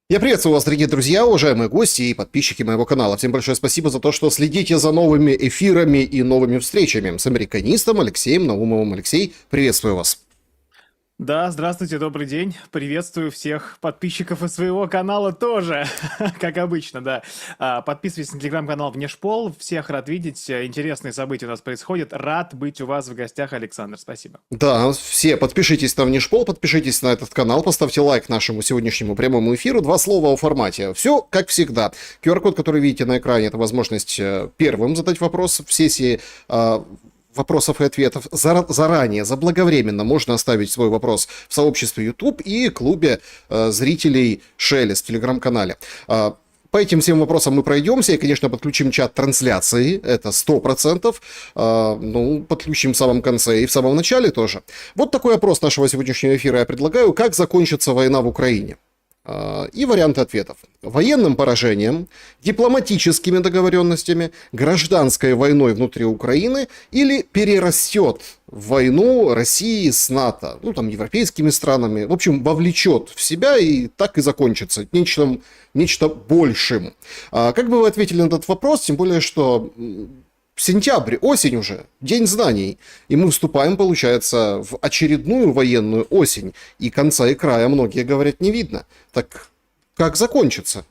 Я приветствую вас, дорогие друзья, уважаемые гости и подписчики моего канала. Всем большое спасибо за то, что следите за новыми эфирами и новыми встречами с американистом Алексеем Наумовым. Алексей, приветствую вас. Да, здравствуйте, добрый день. Приветствую всех подписчиков и своего канала тоже, как обычно, да. Подписывайтесь на телеграм-канал Внешпол, всех рад видеть, интересные события у нас происходят. Рад быть у вас в гостях, Александр, спасибо. Да, все подпишитесь на Внешпол, подпишитесь на этот канал, поставьте лайк нашему сегодняшнему прямому эфиру. Два слова о формате. Все как всегда. QR-код, который видите на экране, это возможность первым задать вопрос в сессии вопросов и ответов. Заранее, заблаговременно можно оставить свой вопрос в сообществе YouTube и клубе зрителей Шелест в телеграм-канале. По этим всем вопросам мы пройдемся и, конечно, подключим чат трансляции, это 100%, подключим в самом конце и в самом начале тоже. Вот такой опрос нашего сегодняшнего эфира я предлагаю. Как закончится война в Украине? И варианты ответов. Военным поражением, дипломатическими договоренностями, гражданской войной внутри Украины или перерастет в войну России с НАТО, европейскими странами, в общем, вовлечет в себя и так и закончится нечто большим. Как бы вы ответили на этот вопрос, тем более, что сентябрь, осень уже, день знаний. И мы вступаем, получается, в очередную военную осень. И конца и края, многие говорят, не видно. Так как закончится?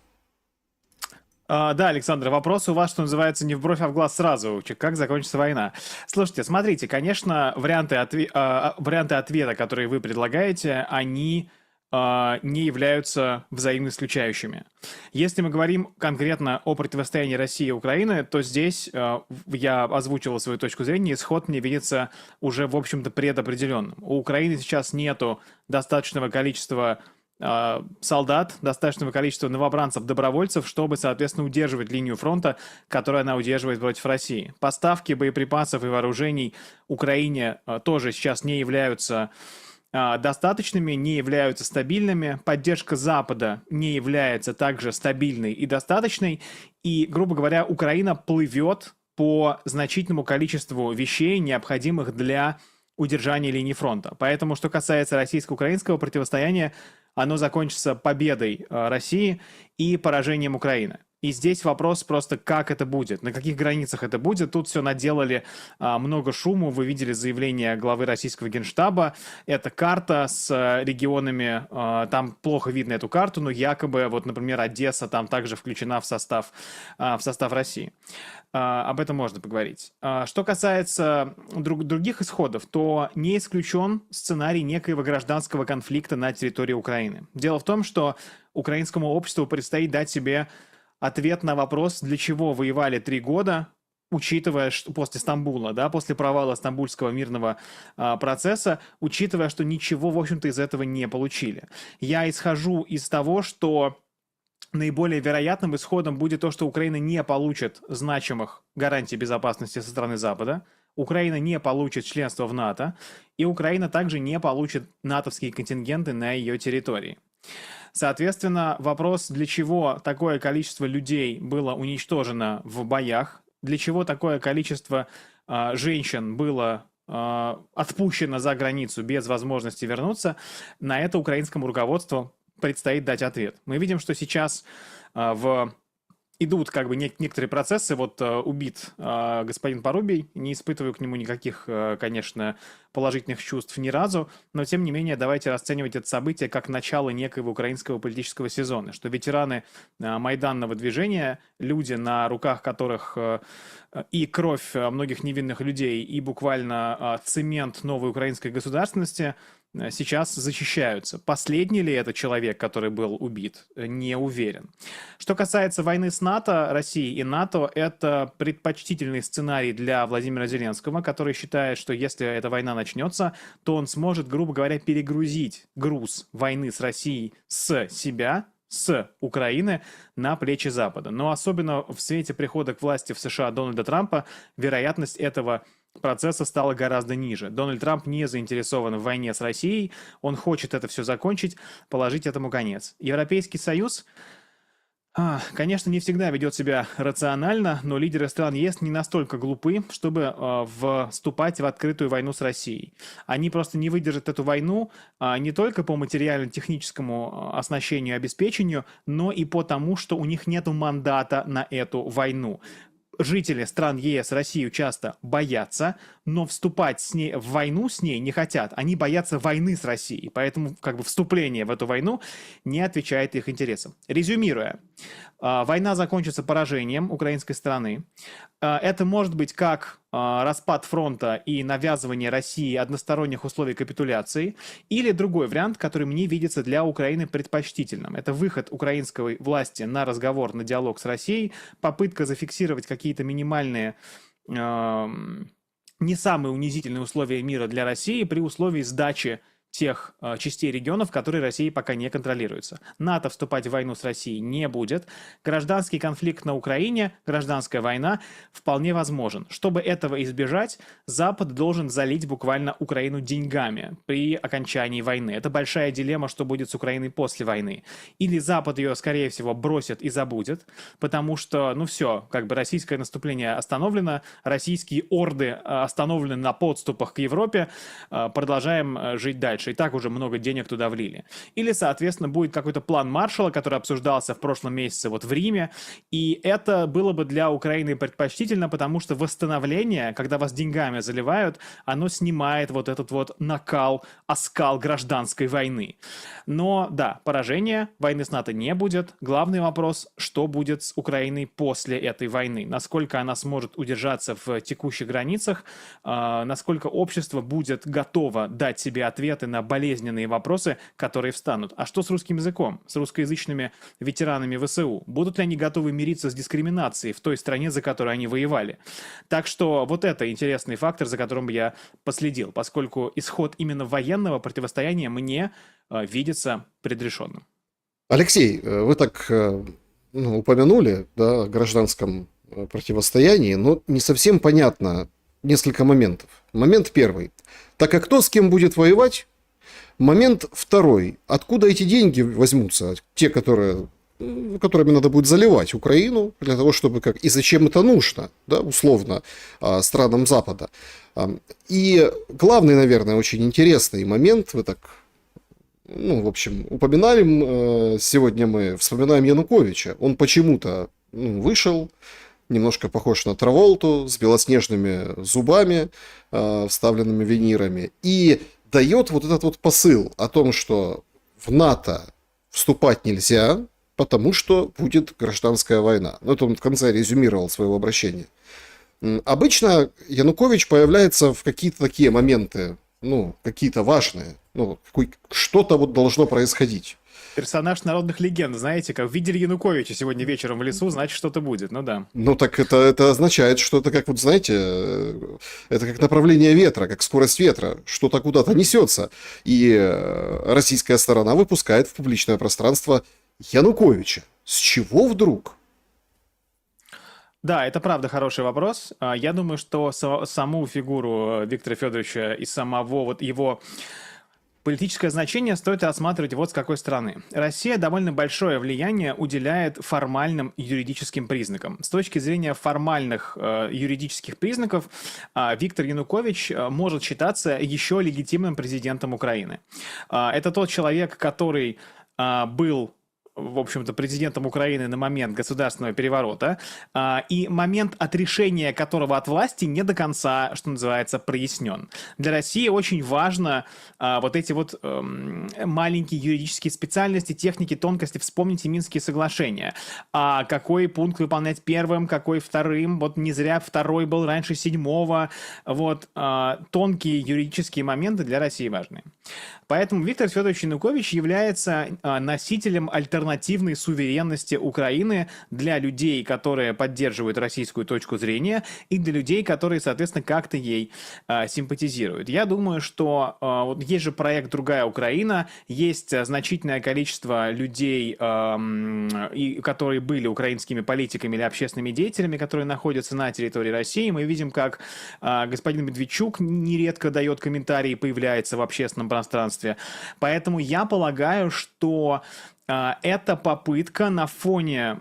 Да, Александр, вопрос у вас, что называется, не в бровь, а в глаз сразу. Как закончится война? Слушайте, смотрите, конечно, варианты ответа, которые вы предлагаете, они не являются взаимно исключающими. Если мы говорим конкретно о противостоянии России и Украины, то здесь я озвучивал свою точку зрения, исход мне видится уже, в общем-то, предопределенным. У Украины сейчас нету достаточного количества солдат, достаточного количества новобранцев, добровольцев, чтобы, соответственно, удерживать линию фронта, которую она удерживает против России. Поставки боеприпасов и вооружений Украине тоже сейчас не являются достаточными, не являются стабильными. Поддержка Запада не является также стабильной и достаточной. И, грубо говоря, Украина плывет по значительному количеству вещей, необходимых для удержания линии фронта. Поэтому, что касается российско-украинского противостояния, оно закончится победой России и поражением Украины. И здесь вопрос просто, как это будет, на каких границах это будет. Тут все наделали много шуму. Вы видели заявление главы российского Генштаба. Это карта с регионами, там плохо видно эту карту, но якобы, вот, например, Одесса там также включена в состав России. Об этом можно поговорить. Что касается других исходов, то не исключен сценарий некоего гражданского конфликта на территории Украины. Дело в том, что украинскому обществу предстоит дать себе ответ на вопрос, для чего воевали 3 года, учитывая, что после Стамбула, да, после провала Стамбульского мирного процесса, учитывая, что ничего, в общем-то, из этого не получили. Я исхожу из того, что наиболее вероятным исходом будет то, что Украина не получит значимых гарантий безопасности со стороны Запада, Украина не получит членство в НАТО, и Украина также не получит натовские контингенты на ее территории. Соответственно, вопрос, для чего такое количество людей было уничтожено в боях, для чего такое количество женщин было отпущено за границу без возможности вернуться, на это украинскому руководству предстоит дать ответ. Мы видим, что сейчас идут некоторые процессы. Вот убит господин Порубий, не испытываю к нему никаких, конечно, положительных чувств ни разу, но тем не менее давайте расценивать это событие как начало некоего украинского политического сезона, что ветераны майданного движения, люди, на руках которых и кровь многих невинных людей, и буквально цемент новой украинской государственности, сейчас защищаются. Последний ли это человек, который был убит? Не уверен. Что касается войны с НАТО, России и НАТО, это предпочтительный сценарий для Владимира Зеленского, который считает, что если эта война начнется, то он сможет, грубо говоря, перегрузить груз войны с Россией с себя, с Украины на плечи Запада. Но особенно в свете прихода к власти в США Дональда Трампа вероятность этого процесса стала гораздо ниже. Дональд Трамп не заинтересован в войне с Россией, он хочет это все закончить, положить этому конец. Европейский Союз Конечно, не всегда ведет себя рационально, но лидеры стран ЕС не настолько глупы, чтобы вступать в открытую войну с Россией. Они просто не выдержат эту войну не только по материально-техническому оснащению и обеспечению, но и потому, что у них нет мандата на эту войну. Жители стран ЕС Россию часто боятся, но вступать с ней в войну с ней не хотят. Они боятся войны с Россией, поэтому как бы вступление в эту войну не отвечает их интересам. Резюмируя, война закончится поражением украинской стороны. Это может быть как распад фронта и навязывание России односторонних условий капитуляции, или другой вариант, который мне видится для Украины предпочтительным. Это выход украинской власти на разговор, на диалог с Россией, попытка зафиксировать какие-то минимальные не самые унизительные условия мира для России при условии сдачи тех частей регионов, которые Россией пока не контролируются. НАТО вступать в войну с Россией не будет. Гражданский конфликт на Украине, гражданская война вполне возможен. Чтобы этого избежать, Запад должен залить буквально Украину деньгами при окончании войны. Это большая дилемма, что будет с Украиной после войны. Или Запад ее, скорее всего, бросит и забудет, потому что, ну все, как бы российское наступление остановлено, российские орды остановлены на подступах к Европе, продолжаем жить дальше. И так уже много денег туда влили. Или, соответственно, будет какой-то план Маршалла, который обсуждался в прошлом месяце вот в Риме, и это было бы для Украины предпочтительно, потому что восстановление, когда вас деньгами заливают, оно снимает вот этот вот накал, оскал гражданской войны. Но да, поражения, войны с НАТО не будет. Главный вопрос, что будет с Украиной после этой войны? Насколько она сможет удержаться в текущих границах, насколько общество будет готово дать себе ответы на болезненные вопросы, которые встанут. А что с русским языком? С русскоязычными ветеранами ВСУ? Будут ли они готовы мириться с дискриминацией в той стране, за которую они воевали? Так что вот это интересный фактор, за которым я последил, поскольку исход именно военного противостояния мне видится предрешенным. Алексей, вы так упомянули, да, о гражданском противостоянии, но не совсем понятно несколько моментов. Момент первый. Так а кто с кем будет воевать? Момент второй. Откуда эти деньги возьмутся? Те, которыми надо будет заливать Украину, для того, чтобы как... И зачем это нужно, да, условно, странам Запада. И главный, наверное, очень интересный момент, вы так, в общем, упоминали, сегодня мы вспоминаем Януковича. Он почему-то вышел, немножко похож на Траволту, с белоснежными зубами, вставленными винирами, и дает вот этот вот посыл о том, что в НАТО вступать нельзя, потому что будет гражданская война. Это он в конце резюмировал своего обращения. Обычно Янукович появляется в какие-то такие моменты, какие-то важные, что-то вот должно происходить. Персонаж народных легенд, знаете, как видели Януковича сегодня вечером в лесу, значит, что-то будет, да. Так это означает, что это как, вот знаете, это как направление ветра, как скорость ветра, что-то куда-то несется. И российская сторона выпускает в публичное пространство Януковича. С чего вдруг? Да, это правда хороший вопрос. Я думаю, что саму фигуру Виктора Федоровича и самого вот его политическое значение стоит рассматривать вот с какой стороны. Россия довольно большое влияние уделяет формальным юридическим признакам. С точки зрения формальных юридических признаков, Виктор Янукович может считаться еще легитимным президентом Украины. Это тот человек, который был, в общем-то, президентом Украины на момент государственного переворота, и момент отрешения которого от власти не до конца, что называется, прояснен. Для России очень важно вот эти вот маленькие юридические специальности, техники, тонкости. Вспомните Минские соглашения. Какой пункт выполнять первым, какой вторым. Вот не зря второй был раньше седьмого. Вот тонкие юридические моменты для России важны. Поэтому Виктор Федорович Янукович является носителем альтернативной суверенности Украины для людей, которые поддерживают российскую точку зрения, и для людей, которые, соответственно, как-то ей симпатизируют. Я думаю, что вот есть же проект «Другая Украина», есть значительное количество людей, которые были украинскими политиками или общественными деятелями, которые находятся на территории России. Мы видим, как господин Медведчук нередко дает комментарии, появляется в общественном пространстве. Поэтому я полагаю, что Это попытка на фоне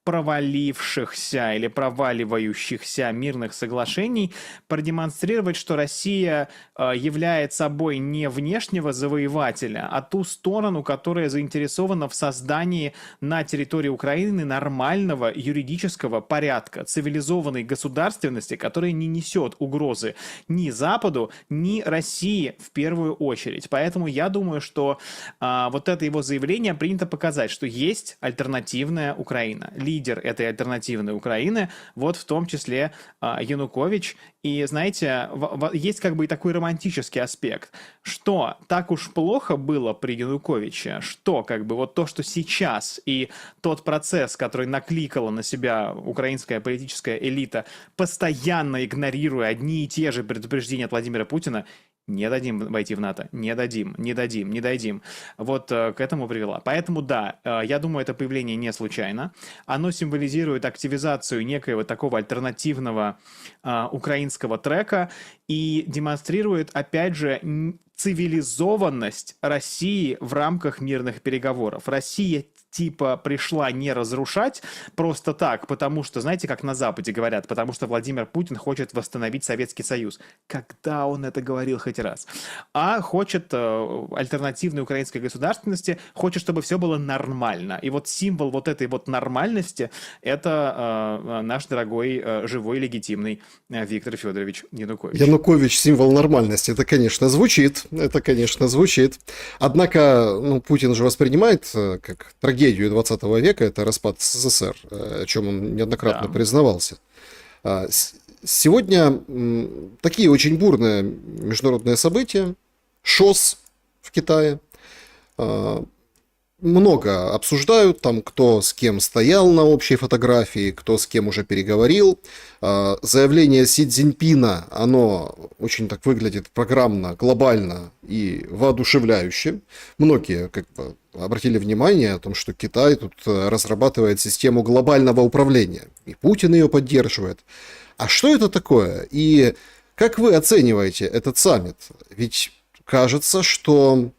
провалившихся или проваливающихся мирных соглашений продемонстрировать, что Россия является собой не внешнего завоевателя, а ту сторону, которая заинтересована в создании на территории Украины нормального юридического порядка, цивилизованной государственности, которая не несет угрозы ни Западу, ни России в первую очередь. Поэтому я думаю, что вот это его заявление принято показать, что есть альтернативная Украина. Лидер этой альтернативной Украины, вот в том числе Янукович. И, знаете, есть как бы и такой романтический аспект, что так уж плохо было при Януковиче, что как бы вот то, что сейчас и тот процесс, который накликала на себя украинская политическая элита, постоянно игнорируя одни и те же предупреждения от Владимира Путина, не дадим войти в НАТО, не дадим, не дадим, не дадим. Вот к этому привела. Поэтому да, я думаю, это появление не случайно. Оно символизирует активизацию некоего такого альтернативного украинского трека и демонстрирует, опять же, цивилизованность России в рамках мирных переговоров. Россия типа пришла не разрушать просто так, потому что, знаете, как на Западе говорят, потому что Владимир Путин хочет восстановить Советский Союз. Когда он это говорил хоть раз? А хочет альтернативной украинской государственности, хочет, чтобы все было нормально. И вот символ вот этой вот нормальности – это наш дорогой, живой, легитимный Виктор Федорович Янукович. Янукович – символ нормальности. Это, конечно, звучит. Однако, Путин же воспринимает как трагедию 20 века, это распад СССР, о чем он неоднократно признавался. Сегодня такие очень бурные международные события. ШОС в Китае. Много обсуждают, там кто с кем стоял на общей фотографии, кто с кем уже переговорил. Заявление Си Цзиньпина, оно очень так выглядит программно, глобально и воодушевляюще. Многие как бы обратили внимание о том, что Китай тут разрабатывает систему глобального управления. И Путин ее поддерживает. А что это такое? И как вы оцениваете этот саммит? Ведь кажется, что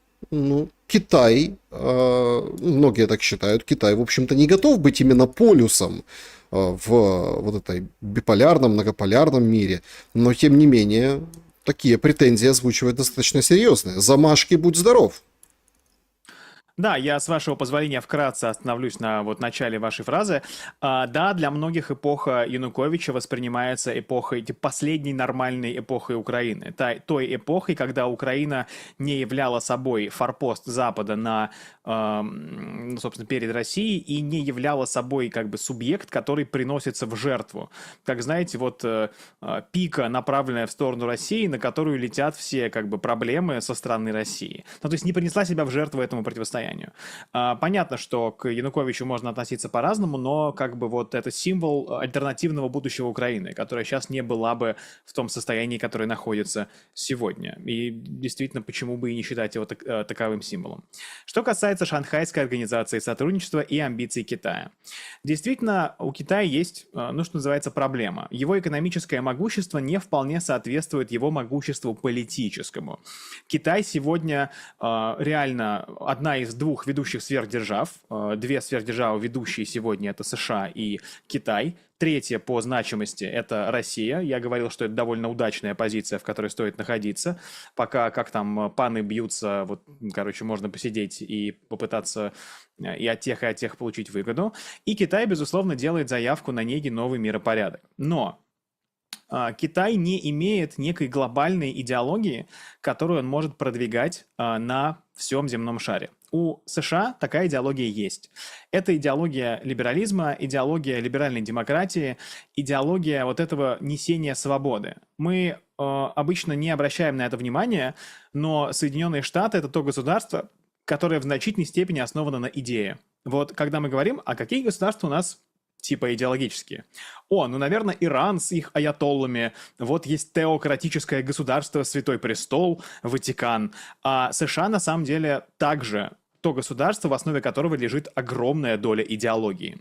Китай, многие так считают, Китай, в общем-то, не готов быть именно полюсом в вот этой биполярном, многополярном мире, но, тем не менее, такие претензии озвучивают достаточно серьезные. Замашки, будь здоров. Да, я, с вашего позволения, вкратце остановлюсь на вот начале вашей фразы. Да, для многих эпоха Януковича воспринимается эпохой, последней нормальной эпохой Украины. Той эпохой, когда Украина не являла собой форпост Запада на, собственно, перед Россией и не являла собой как бы субъект, который приносится в жертву. Как знаете, вот пика, направленная в сторону России, на которую летят все как бы проблемы со стороны России. То есть не принесла себя в жертву этому противостоянию. Понятно, что к Януковичу можно относиться по-разному, но как бы вот это символ альтернативного будущего Украины, которая сейчас не была бы в том состоянии, которое находится сегодня. И действительно, почему бы и не считать его таковым символом. Что касается Шанхайской организации сотрудничества и амбиций Китая. Действительно, у Китая есть, что называется, проблема. Его экономическое могущество не вполне соответствует его могуществу политическому. Китай сегодня реально одна из двух ведущих сверхдержав. Две сверхдержавы ведущие сегодня — это США и Китай. Третья по значимости — это Россия. Я говорил, что это довольно удачная позиция, в которой стоит находиться. Пока как там паны бьются, вот, можно посидеть и попытаться и от тех получить выгоду. И Китай, безусловно, делает заявку на некий новый миропорядок. Но Китай не имеет некой глобальной идеологии, которую он может продвигать на всем земном шаре. У США такая идеология есть. Это идеология либерализма, идеология либеральной демократии, идеология вот этого несения свободы. Мы обычно не обращаем на это внимания, но Соединенные Штаты – это то государство, которое в значительной степени основано на идее. Вот когда мы говорим, а какие государства у нас типа идеологические? Наверное, Иран с их аятоллами, вот есть теократическое государство, Святой Престол, Ватикан, а США на самом деле также то государство, в основе которого лежит огромная доля идеологии.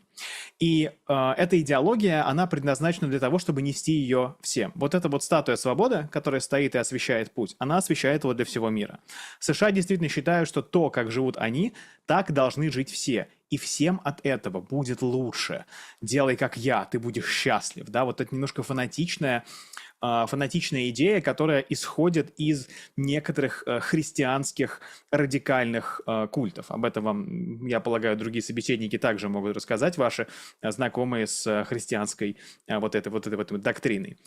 И эта идеология, она предназначена для того, чтобы нести ее всем. Вот эта вот статуя свободы, которая стоит и освещает путь, она освещает его для всего мира. США действительно считают, что то, как живут они, так должны жить все. И всем от этого будет лучше. Делай как я, ты будешь счастлив. Да, вот это немножко фанатичная идея, которая исходит из некоторых христианских радикальных культов. Об этом вам, я полагаю, другие собеседники также могут рассказать, ваши знакомые с христианской вот этой доктриной.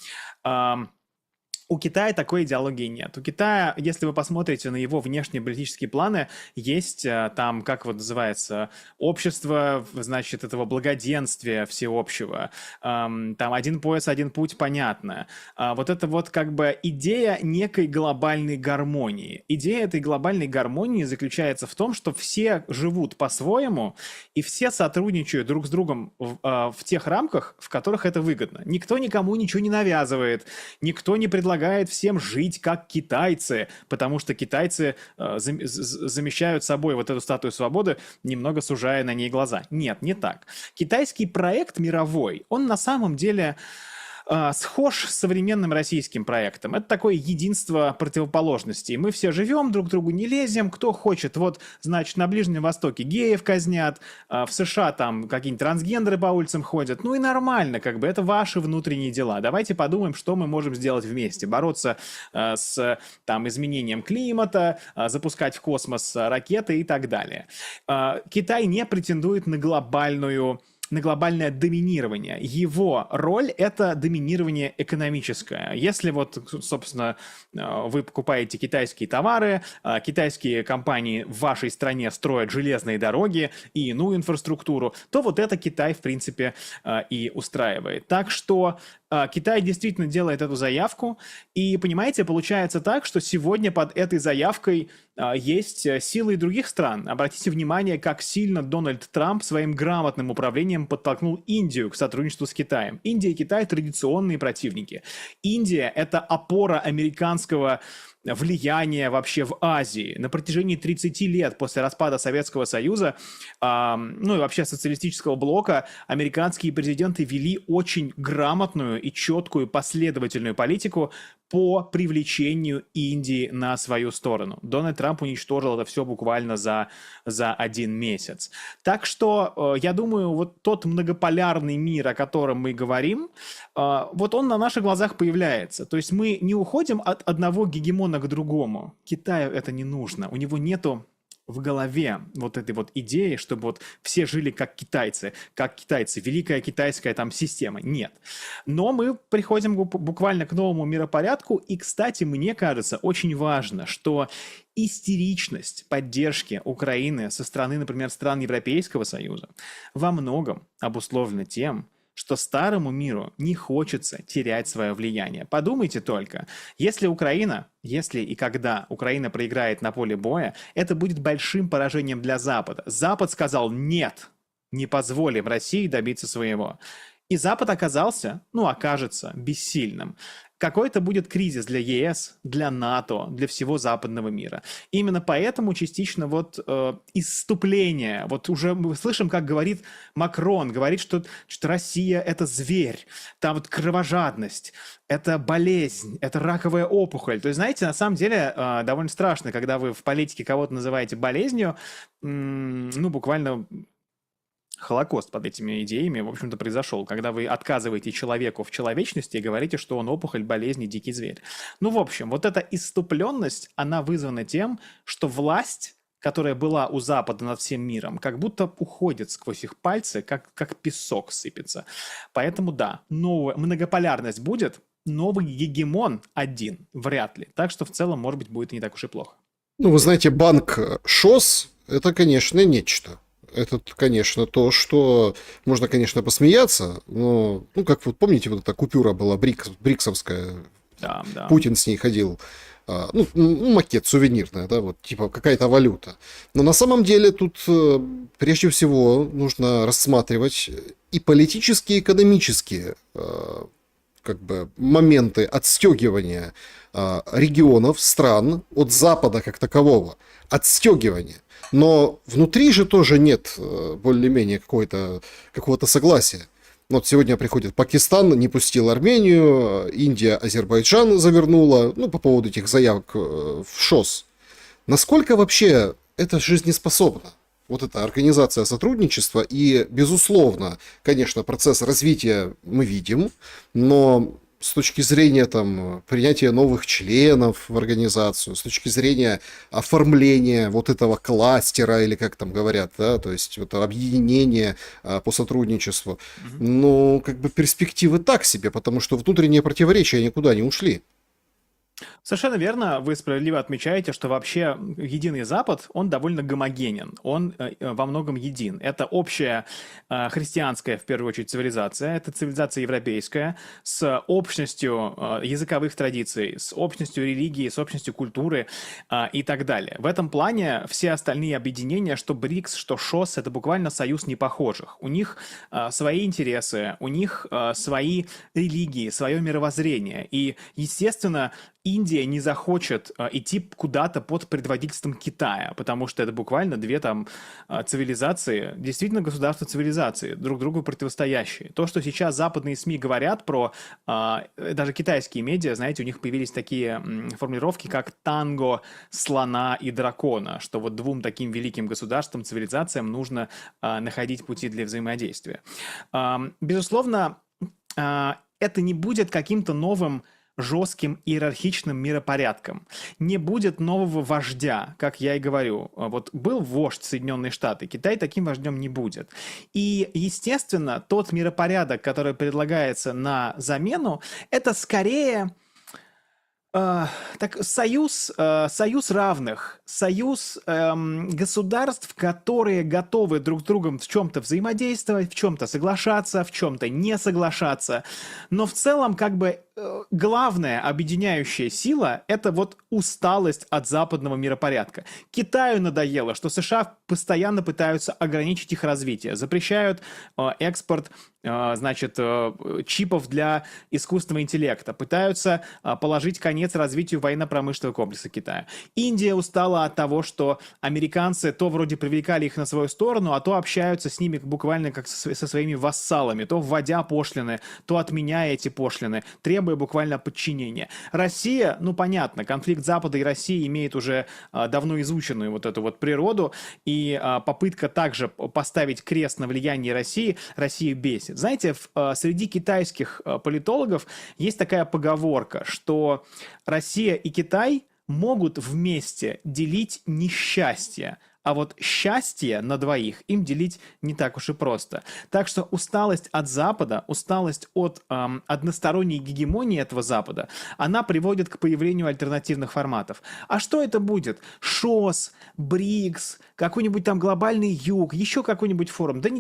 У Китая такой идеологии нет. У Китая, если вы посмотрите на его внешнеполитические планы, есть там, как вот называется, общество, значит, этого благоденствия всеобщего. Там один пояс, один путь, понятно. Вот это вот как бы идея некой глобальной гармонии. Идея этой глобальной гармонии заключается в том, что все живут по-своему, и все сотрудничают друг с другом в тех рамках, в которых это выгодно. Никто никому ничего не навязывает, никто не предлагает всем жить как китайцы, потому что китайцы замещают собой вот эту статую свободы, немного сужая на ней глаза. Нет, не так. Китайский проект мировой, он на самом деле схож с современным российским проектом. Это такое единство противоположностей. Мы все живем, друг к другу не лезем, кто хочет. Вот, значит, на Ближнем Востоке геев казнят, в США там какие-нибудь трансгендеры по улицам ходят. Ну и нормально, как бы, это ваши внутренние дела. Давайте подумаем, что мы можем сделать вместе. Бороться с там, изменением климата, запускать в космос ракеты и так далее. Китай не претендует на глобальное доминирование. Его роль – это доминирование экономическое. Если вот, собственно, вы покупаете китайские товары, китайские компании в вашей стране строят железные дороги и иную инфраструктуру, то вот это Китай, в принципе, и устраивает. Так что Китай действительно делает эту заявку, и, понимаете, получается так, что сегодня под этой заявкой есть силы и других стран. Обратите внимание, как сильно Дональд Трамп своим грамотным управлением подтолкнул Индию к сотрудничеству с Китаем. Индия и Китай – традиционные противники. Индия – это опора американского влияния вообще в Азии. На протяжении 30 лет после распада Советского Союза, ну и вообще социалистического блока, американские президенты вели очень грамотную и четкую последовательную политику по привлечению Индии на свою сторону. Дональд Трамп уничтожил это все буквально за 1 месяц. Так что, я думаю, вот тот многополярный мир, о котором мы говорим, вот он на наших глазах появляется. То есть мы не уходим от одного гегемона к другому. Китаю это не нужно. У него нету в голове вот этой вот идеи, чтобы вот все жили как китайцы, великая китайская там система. Нет. Но мы приходим буквально к новому миропорядку, и, кстати, мне кажется, очень важно, что истеричность поддержки Украины со стороны, например, стран Европейского Союза во многом обусловлена тем, что старому миру не хочется терять свое влияние. Подумайте только, если и когда Украина проиграет на поле боя, это будет большим поражением для Запада. Запад сказал «нет, не позволим России добиться своего». И Запад окажется бессильным. Какой-то будет кризис для ЕС, для НАТО, для всего западного мира. Именно поэтому частично исступление, вот уже мы слышим, как говорит Макрон, говорит, что Россия – это зверь, там вот кровожадность, это болезнь, это раковая опухоль. То есть, знаете, на самом деле довольно страшно, когда вы в политике кого-то называете болезнью, буквально... Холокост под этими идеями, в общем-то, произошел, когда вы отказываете человеку в человечности и говорите, что он опухоль, болезнь и дикий зверь. В общем, вот эта исступленность, она вызвана тем, что власть, которая была у Запада над всем миром, как будто уходит сквозь их пальцы, как песок сыпется. Поэтому да, новая многополярность будет, новый гегемон один, вряд ли. Так что в целом, может быть, будет не так уж и плохо. Вы знаете, банк ШОС – это, конечно, нечто. Это, конечно, то, что можно, конечно, посмеяться, но, как вот помните, вот эта купюра была бриксовская, да. Путин с ней ходил, макет сувенирная, да, вот типа какая-то валюта. Но на самом деле тут прежде всего нужно рассматривать и политические, и экономические как бы моменты отстегивания регионов, стран от Запада как такового. Отстегивания. Но внутри же тоже нет более-менее какого-то согласия. Вот сегодня приходит Пакистан, не пустил Армению, Индия, Азербайджан завернула, ну, по поводу этих заявок в ШОС. Насколько вообще это жизнеспособно? Вот эта организация сотрудничества и, безусловно, конечно, процесс развития мы видим, но с точки зрения там, принятия новых членов в организацию, с точки зрения оформления вот этого кластера, или как там говорят, да, то есть вот объединение по сотрудничеству, ну, как бы перспективы так себе, потому что внутренние противоречия никуда не ушли. Совершенно верно, вы справедливо отмечаете, что вообще единый Запад, он довольно гомогенен, он во многом един. Это общая христианская, в первую очередь, цивилизация, это цивилизация европейская, с общностью языковых традиций, с общностью религии, с общностью культуры и так далее. В этом плане все остальные объединения, что БРИКС, что ШОС, это буквально союз непохожих. У них свои интересы, у них свои религии, свое мировоззрение. И, естественно, Индия не захочет идти куда-то под предводительством Китая, потому что это буквально две там цивилизации, действительно государства цивилизации, друг другу противостоящие. То, что сейчас западные СМИ говорят про, даже китайские медиа, знаете, у них появились такие формулировки, как танго, слона и дракона, что вот двум таким великим государствам, цивилизациям нужно находить пути для взаимодействия. Безусловно, это не будет каким-то новым жестким иерархичным миропорядком. Не будет нового вождя, как я и говорю. Вот был вождь Соединенные Штаты, Китай таким вождем не будет. И, естественно, тот миропорядок, который предлагается на замену, это скорее союз равных, союз государств, которые готовы друг с другом в чем-то взаимодействовать, в чем-то соглашаться, в чем-то не соглашаться. Но в целом, как бы, главная объединяющая сила – это вот усталость от западного миропорядка. Китаю надоело, что США постоянно пытаются ограничить их развитие, запрещают экспорт, значит, чипов для искусственного интеллекта, пытаются положить конец развитию военно-промышленного комплекса Китая. Индия устала от того, что американцы то вроде привлекали их на свою сторону, а то общаются с ними буквально как со своими вассалами, то вводя пошлины, то отменяя эти пошлины, требуя буквально подчинения. Россия, ну понятно, конфликт Запада и России имеет уже давно изученную вот эту вот природу, и попытка также поставить крест на влияние России, Россию бесит. Знаете, среди китайских политологов есть такая поговорка, что Россия и Китай могут вместе делить несчастье, а вот счастье на двоих им делить не так уж и просто. Так что усталость от Запада, усталость от односторонней гегемонии этого Запада, она приводит к появлению альтернативных форматов. А что это будет? ШОС, БРИКС, какой-нибудь там глобальный юг, еще какой-нибудь форум. Да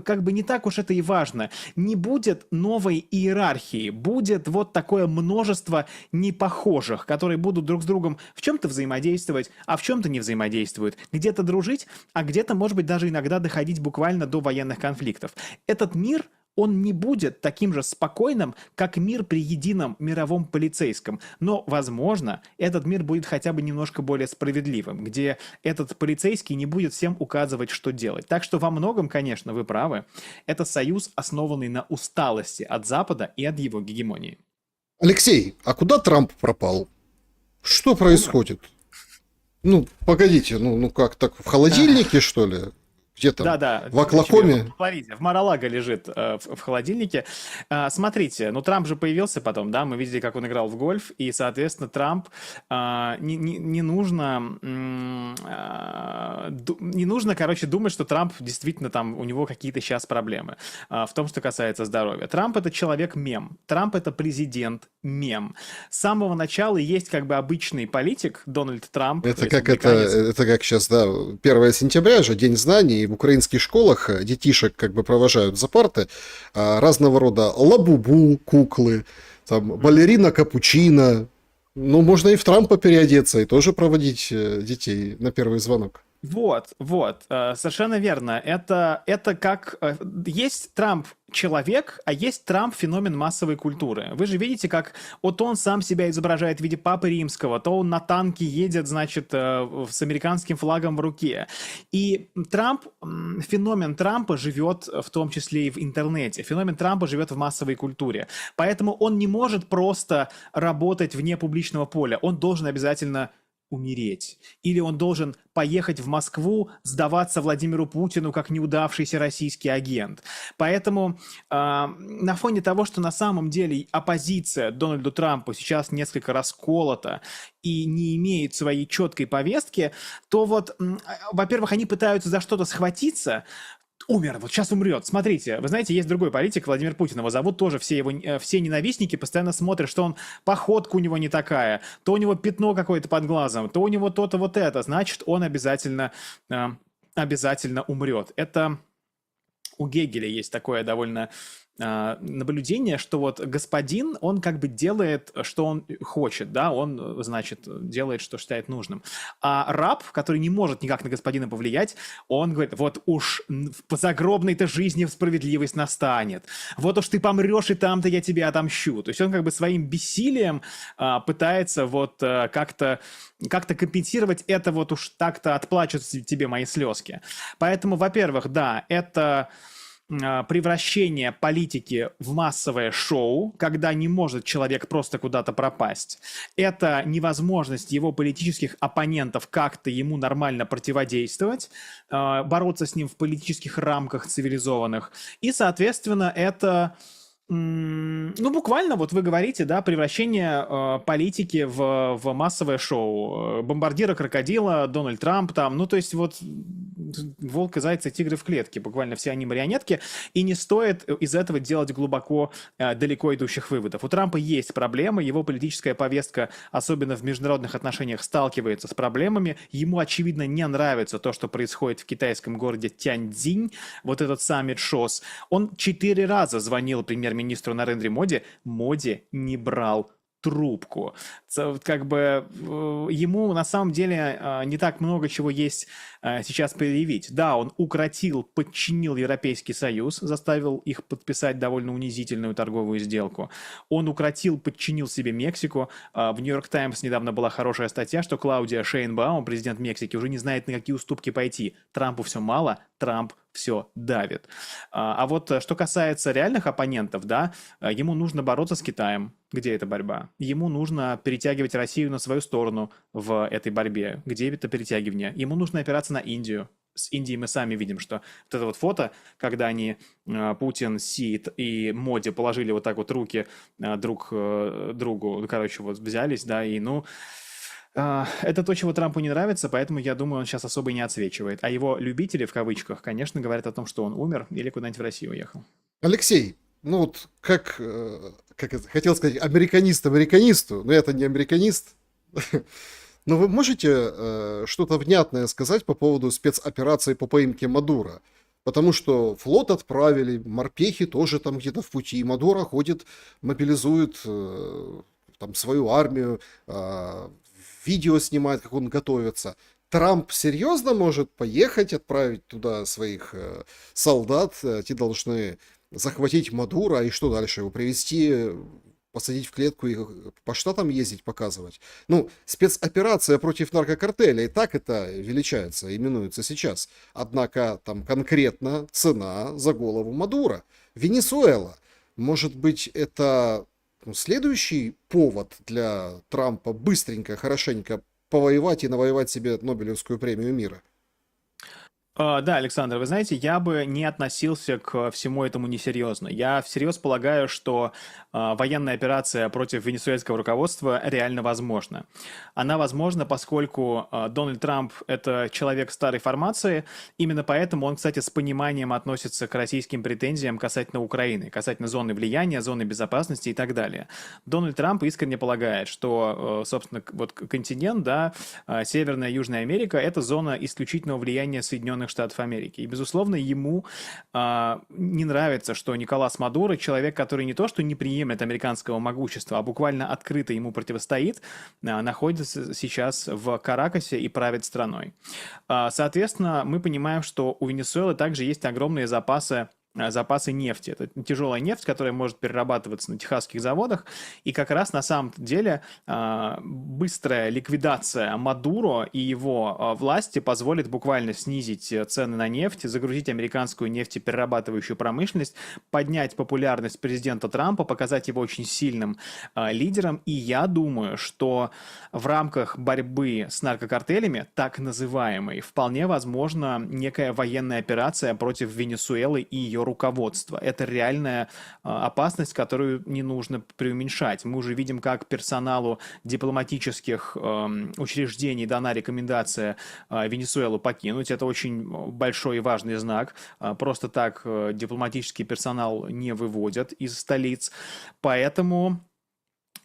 как бы не так уж это и важно. Не будет новой иерархии, будет вот такое множество непохожих, которые будут друг с другом в чем-то взаимодействовать, а в чем-то не взаимодействуют. Где-то дружить, а где-то, может быть, даже иногда доходить буквально до военных конфликтов. Этот мир, он не будет таким же спокойным, как мир при едином мировом полицейском. Но, возможно, этот мир будет хотя бы немножко более справедливым, где этот полицейский не будет всем указывать, что делать. Так что во многом, конечно, вы правы. Это союз, основанный на усталости от Запада и от его гегемонии. Алексей, а куда Трамп пропал? Что происходит? Ну, погодите, ну как так, в холодильнике, что ли? Где там? Да-да, в Оклахоме? В Флориде, в Мар-а-Лаго лежит в холодильнике. Смотрите, ну Трамп же появился потом, да, мы видели, как он играл в гольф, и, соответственно, Трамп не нужно, короче, думать, что Трамп действительно там, у него какие-то сейчас проблемы в том, что касается здоровья. Трамп – это человек-мем, Трамп – это президент-мем. С самого начала есть как бы обычный политик Дональд Трамп. Это как сейчас, да, 1 сентября же, День знаний, и в украинских школах детишек как бы провожают за парты разного рода лабубу, куклы, там, балерина капучино. Ну, можно и в Трампа переодеться и тоже проводить детей на первый звонок. совершенно верно. Это как... Есть Трамп человек, а есть Трамп феномен массовой культуры. Вы же видите, как вот он сам себя изображает в виде Папы Римского, то он на танке едет, значит, с американским флагом в руке. И феномен Трампа живет в том числе и в интернете. Феномен Трампа живет в массовой культуре. Поэтому он не может просто работать вне публичного поля. Он должен обязательно умереть. Или он должен поехать в Москву, сдаваться Владимиру Путину как неудавшийся российский агент. Поэтому на фоне того, что на самом деле оппозиция Дональду Трампу сейчас несколько расколота и не имеет своей четкой повестки, то вот, во-первых, они пытаются за что-то схватиться. Умер, вот сейчас умрет. Смотрите, вы знаете, есть другой политик, Владимир Путин, его зовут тоже, все ненавистники постоянно смотрят, что он, походка у него не такая, то у него пятно какое-то под глазом, то у него то-то вот это, значит, он обязательно умрет. Это у Гегеля есть такое довольно наблюдение, что вот господин, он как бы делает, что он хочет, да, он, значит, делает, что считает нужным. А раб, который не может никак на господина повлиять, он говорит, вот уж в загробной-то жизни справедливость настанет, вот уж ты помрешь, и там-то я тебе отомщу. То есть он как бы своим бессилием пытается вот как-то компенсировать это, вот уж так-то отплачутся тебе мои слезки. Поэтому, во-первых, да, это превращение политики в массовое шоу, когда не может человек просто куда-то пропасть. Это невозможность его политических оппонентов как-то ему нормально противодействовать, бороться с ним в политических рамках цивилизованных. И, соответственно, это... Ну, буквально, вот вы говорите, да, превращение политики в массовое шоу. Бомбардира крокодила, Дональд Трамп там, ну, то есть вот волк и зайцы, тигры в клетке, буквально все они марионетки, и не стоит из этого делать глубоко, далеко идущих выводов. У Трампа есть проблемы, его политическая повестка, особенно в международных отношениях, сталкивается с проблемами, ему, очевидно, не нравится то, что происходит в китайском городе Тяньцзинь, вот этот саммит ШОС. Он 4 раза звонил премьер-министру Нарендре Моди, Моди не брал трубку. Как бы ему на самом деле не так много чего есть сейчас предъявить. Да, он подчинил Европейский Союз, заставил их подписать довольно унизительную торговую сделку. Он подчинил себе Мексику. В Нью-Йорк Таймс недавно была хорошая статья, что Клаудия Шейнбаум, президент Мексики, уже не знает, на какие уступки пойти. Трампу все мало, Трамп все давит. А вот что касается реальных оппонентов, да, ему нужно бороться с Китаем. Где эта борьба? Ему нужно перетягивать Россию на свою сторону в этой борьбе. Где это перетягивание? Ему нужно опираться на Индию. С Индией мы сами видим, что вот это вот фото, когда они, Путин, Си и Моди положили вот так вот руки друг другу, короче, вот взялись, да, и ну... Это то, чего Трампу не нравится, поэтому, я думаю, он сейчас особо и не отсвечивает. А его любители, в кавычках, конечно, говорят о том, что он умер или куда-нибудь в Россию уехал. Алексей, ну вот как это, хотел сказать, американист американисту, но это не американист. Но вы можете что-то внятное сказать по поводу спецоперации по поимке Мадуро? Потому что флот отправили, морпехи тоже там где-то в пути, и Мадуро ходит, мобилизует там свою армию, видео снимает, как он готовится. Трамп серьезно может поехать, отправить туда своих солдат, те должны захватить Мадуро, и что дальше, его привести, посадить в клетку и по штатам ездить, показывать. Ну, спецоперация против наркокартеля, и так это величается, именуется сейчас. Однако там конкретно цена за голову Мадуро. Венесуэла. Может быть, это следующий повод для Трампа быстренько, хорошенько повоевать и навоевать себе Нобелевскую премию мира? Да, Александр, вы знаете, я бы не относился к всему этому несерьезно. Я всерьез полагаю, что военная операция против венесуэльского руководства реально возможна. Она возможна, поскольку Дональд Трамп – это человек старой формации, именно поэтому он, кстати, с пониманием относится к российским претензиям касательно Украины, касательно зоны влияния, зоны безопасности и так далее. Дональд Трамп искренне полагает, что, собственно, вот континент, да, Северная и Южная Америка – это зона исключительного влияния Соединенных Соединенных Штатов Америки. И, безусловно, ему не нравится, что Николас Мадуро, человек, который не то что не приемлет американского могущества, а буквально открыто ему противостоит, находится сейчас в Каракасе и правит страной. Соответственно, мы понимаем, что у Венесуэлы также есть огромные запасы нефти. Это тяжелая нефть, которая может перерабатываться на техасских заводах. И как раз на самом деле быстрая ликвидация Мадуро и его власти позволит буквально снизить цены на нефть, загрузить американскую нефтеперерабатывающую промышленность, поднять популярность президента Трампа, показать его очень сильным лидером. И я думаю, что в рамках борьбы с наркокартелями, так называемой, вполне возможна некая военная операция против Венесуэлы и ее руководства. Это реальная опасность, которую не нужно преуменьшать. Мы уже видим, как персоналу дипломатических учреждений дана рекомендация Венесуэлу покинуть. Это очень большой и важный знак. Просто так дипломатический персонал не выводят из столиц. Поэтому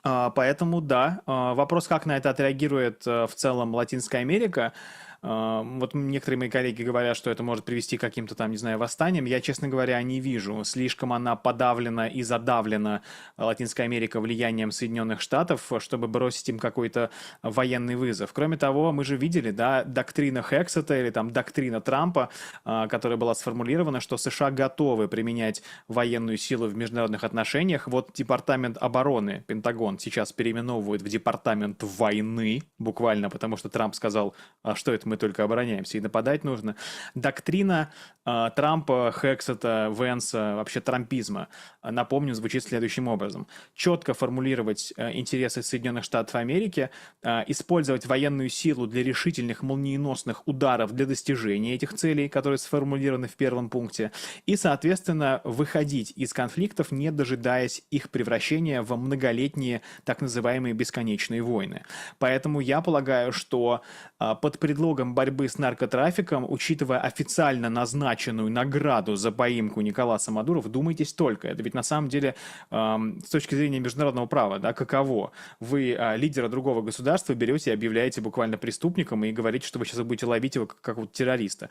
да, вопрос, как на это отреагирует в целом Латинская Америка. Вот некоторые мои коллеги говорят, что это может привести к каким-то там, не знаю, восстаниям. Я, честно говоря, не вижу. Слишком она подавлена и задавлена, Латинская Америка, влиянием Соединенных Штатов, чтобы бросить им какой-то военный вызов. Кроме того, мы же видели, да, доктрина Хексета или там доктрина Трампа, которая была сформулирована, что США готовы применять военную силу в международных отношениях. Вот Департамент обороны, Пентагон, сейчас переименовывают в Департамент войны, буквально, потому что Трамп сказал, что это мы только обороняемся, и нападать нужно. Доктрина Трампа, Хексета, Венса, вообще трампизма, напомню, звучит следующим образом. Четко формулировать интересы Соединенных Штатов Америки, использовать военную силу для решительных молниеносных ударов для достижения этих целей, которые сформулированы в первом пункте, и, соответственно, выходить из конфликтов, не дожидаясь их превращения в многолетние так называемые бесконечные войны. Поэтому я полагаю, что под предлогом борьбы с наркотрафиком, учитывая официально назначенную награду за поимку Николаса Мадуро, вдумайтесь только, это ведь на самом деле с точки зрения международного права, да, каково? Вы лидера другого государства берете и объявляете буквально преступником и говорите, что вы сейчас будете ловить его как вот террориста.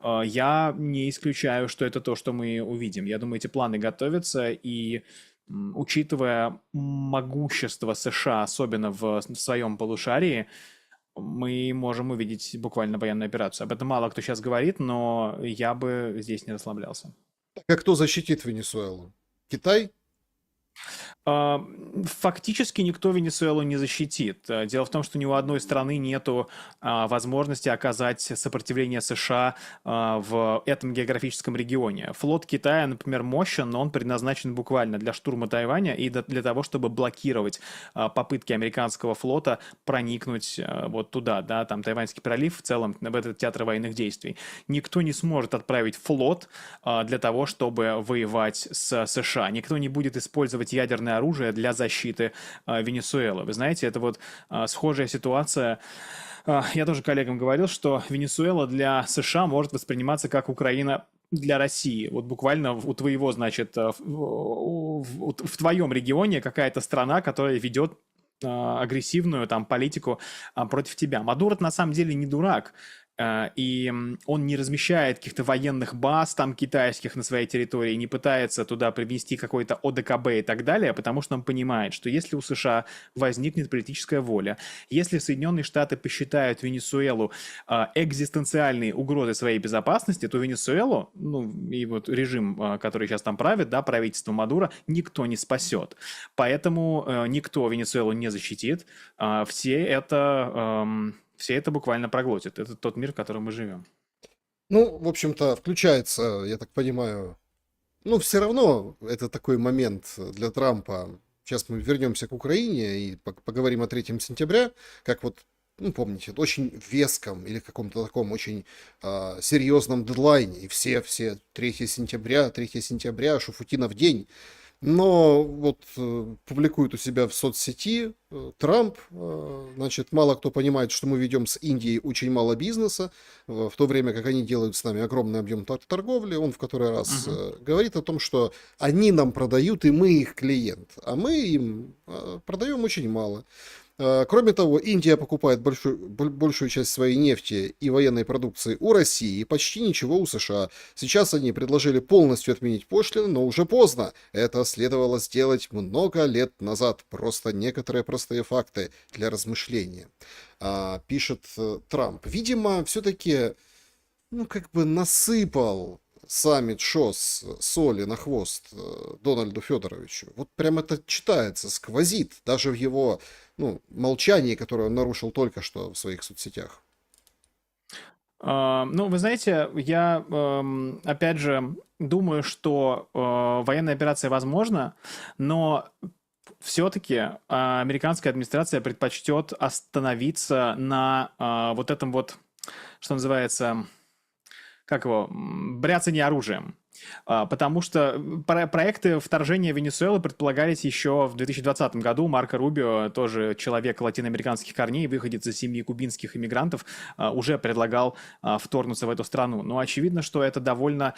Я не исключаю, что это то, что мы увидим. Я думаю, эти планы готовятся, и учитывая могущество США, особенно в своем полушарии, мы можем увидеть буквально военную операцию. Об этом мало кто сейчас говорит, но я бы здесь не расслаблялся. А кто защитит Венесуэлу? Китай? Фактически никто Венесуэлу не защитит. Дело в том, что ни у одной страны нету возможности оказать сопротивление США в этом географическом регионе. Флот Китая, например, мощен, но он предназначен буквально для штурма Тайваня и для того, чтобы блокировать попытки американского флота проникнуть вот туда, да, там Тайваньский пролив, в целом в этот театр военных действий. Никто не сможет отправить флот для того, чтобы воевать с США. Никто не будет использовать ядерное оружие для защиты Венесуэлы. Вы знаете, это вот схожая ситуация. Я тоже коллегам говорил, что Венесуэла для США может восприниматься как Украина для России. Вот буквально у твоего, значит, в твоем регионе какая-то страна, которая ведет агрессивную там политику против тебя. Мадуро на самом деле не дурак. И он не размещает каких-то военных баз там китайских на своей территории, не пытается туда привнести какой-то ОДКБ и так далее, потому что он понимает, что если у США возникнет политическая воля, если Соединенные Штаты посчитают Венесуэлу экзистенциальной угрозой своей безопасности, то Венесуэлу, ну и вот режим, который сейчас там правит, да, правительство Мадуро, никто не спасет. Поэтому никто Венесуэлу не защитит. Все это буквально проглотит. Это тот мир, в котором мы живем. Ну, в общем-то, включается, я так понимаю, ну, все равно это такой момент для Трампа. Сейчас мы вернемся к Украине и поговорим о 3 сентября, как вот, ну, помните, очень веском или каком-то таком очень серьезном дедлайне. И все 3 сентября, Шуфутинов день. Но вот публикует у себя в соцсети Трамп, значит, мало кто понимает, что мы ведем с Индией очень мало бизнеса, в то время как они делают с нами огромный объем торговли. Он в который раз говорит о том, что они нам продают, и мы их клиент, а мы им продаем очень мало. Кроме того, Индия покупает большую часть своей нефти и военной продукции у России, и почти ничего у США. Сейчас они предложили полностью отменить пошлины, но уже поздно. Это следовало сделать много лет назад. Просто некоторые простые факты для размышления. Пишет Трамп. Видимо, все-таки, ну, как бы насыпал саммит ШОС соли на хвост Дональду Федоровичу. Вот прям это читается, сквозит, даже в его, ну, молчании, которое он нарушил только что в своих соцсетях. Ну, вы знаете, я, опять же, думаю, что военная операция возможна, но все-таки американская администрация предпочтет остановиться на вот этом вот, что называется, как его, бряцание оружием. Потому что проекты вторжения Венесуэлы предполагались еще в 2020 году. Марко Рубио, тоже человек латиноамериканских корней, выходец из семьи кубинских иммигрантов, уже предлагал вторгнуться в эту страну. Но очевидно, что это довольно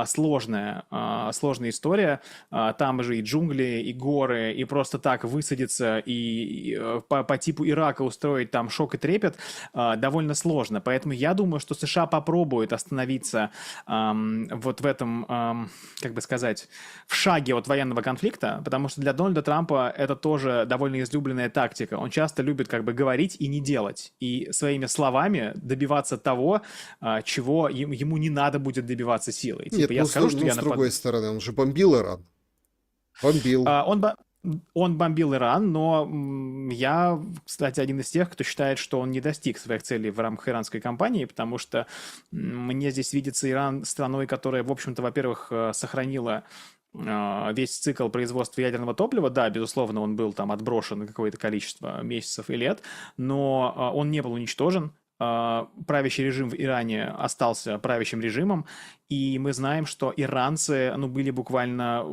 сложная история. Там же и джунгли, и горы, и просто так высадиться и по типу Ирака устроить там шок и трепет довольно сложно. Поэтому я думаю, что США попробует остановиться вот в этом, как бы сказать, в шаге от военного конфликта, потому что для Дональда Трампа это тоже довольно излюбленная тактика. Он часто любит как бы говорить и не делать, и своими словами добиваться того, чего ему не надо будет добиваться силой. Нет, Типа я ну, скажу, что я с другой стороны, он же бомбил Иран. Бомбил. Он бомбил Иран, но я, кстати, один из тех, кто считает, что он не достиг своих целей в рамках иранской кампании, потому что мне здесь видится Иран страной, которая, в общем-то, во-первых, сохранила весь цикл производства ядерного топлива. Да, безусловно, он был там отброшен на какое-то количество месяцев и лет, но он не был уничтожен. Правящий режим в Иране остался правящим режимом, и мы знаем, что иранцы, ну, были буквально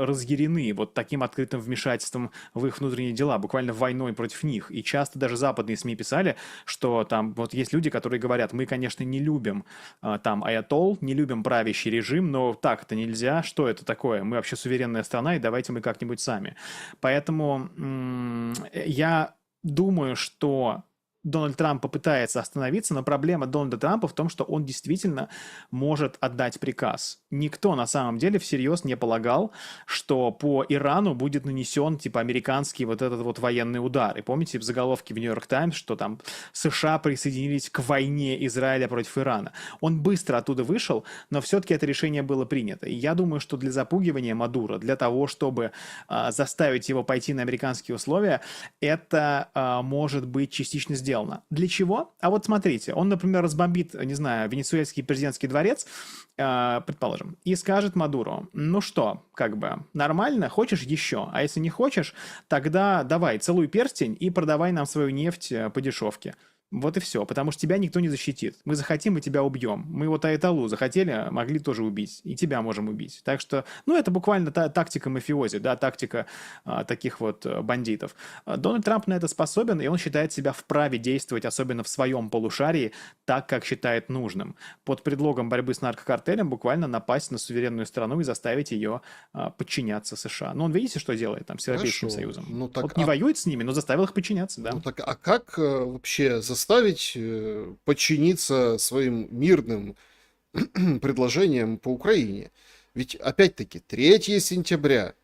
разъярены вот таким открытым вмешательством в их внутренние дела, буквально войной против них. И часто даже западные СМИ писали, что там вот есть люди, которые говорят: мы, конечно, не любим там аятолл, не любим правящий режим, но так это нельзя, что это такое? Мы вообще суверенная страна, и давайте мы как-нибудь сами. Поэтому я думаю, что Дональд Трамп попытается остановиться, но проблема Дональда Трампа в том, что он действительно может отдать приказ. Никто на самом деле всерьез не полагал, что по Ирану будет нанесен типа американский вот этот вот военный удар. И помните в заголовке в Нью-Йорк Таймс, что там США присоединились к войне Израиля против Ирана. Он быстро оттуда вышел, но все-таки это решение было принято. И я думаю, что для запугивания Мадуро, для того, чтобы заставить его пойти на американские условия, это может быть частично сделано. Для чего? А вот смотрите, он, например, разбомбит, не знаю, венесуэльский президентский дворец, предположим, и скажет Мадуро: ну что, как бы, нормально, хочешь еще? А если не хочешь, тогда давай, целуй перстень и продавай нам свою нефть по дешевке. Вот и все, потому что тебя никто не защитит. Мы захотим, и тебя убьем. Мы вот Айталу захотели, могли тоже убить, и тебя можем убить. Так что, ну, это буквально тактика мафиози, да, тактика таких вот бандитов. Дональд Трамп на это способен, и он считает себя вправе действовать, особенно в своем полушарии, так, как считает нужным. Под предлогом борьбы с наркокартелем буквально напасть на суверенную страну и заставить ее подчиняться США. Но он, видите, что делает там с Европейским Хорошо. Союзом? Ну так, Вот не воюет с ними, но заставил их подчиняться, да. ну так, а как вообще заставить подчиниться своим мирным предложениям по Украине? Ведь, опять-таки, 3 сентября,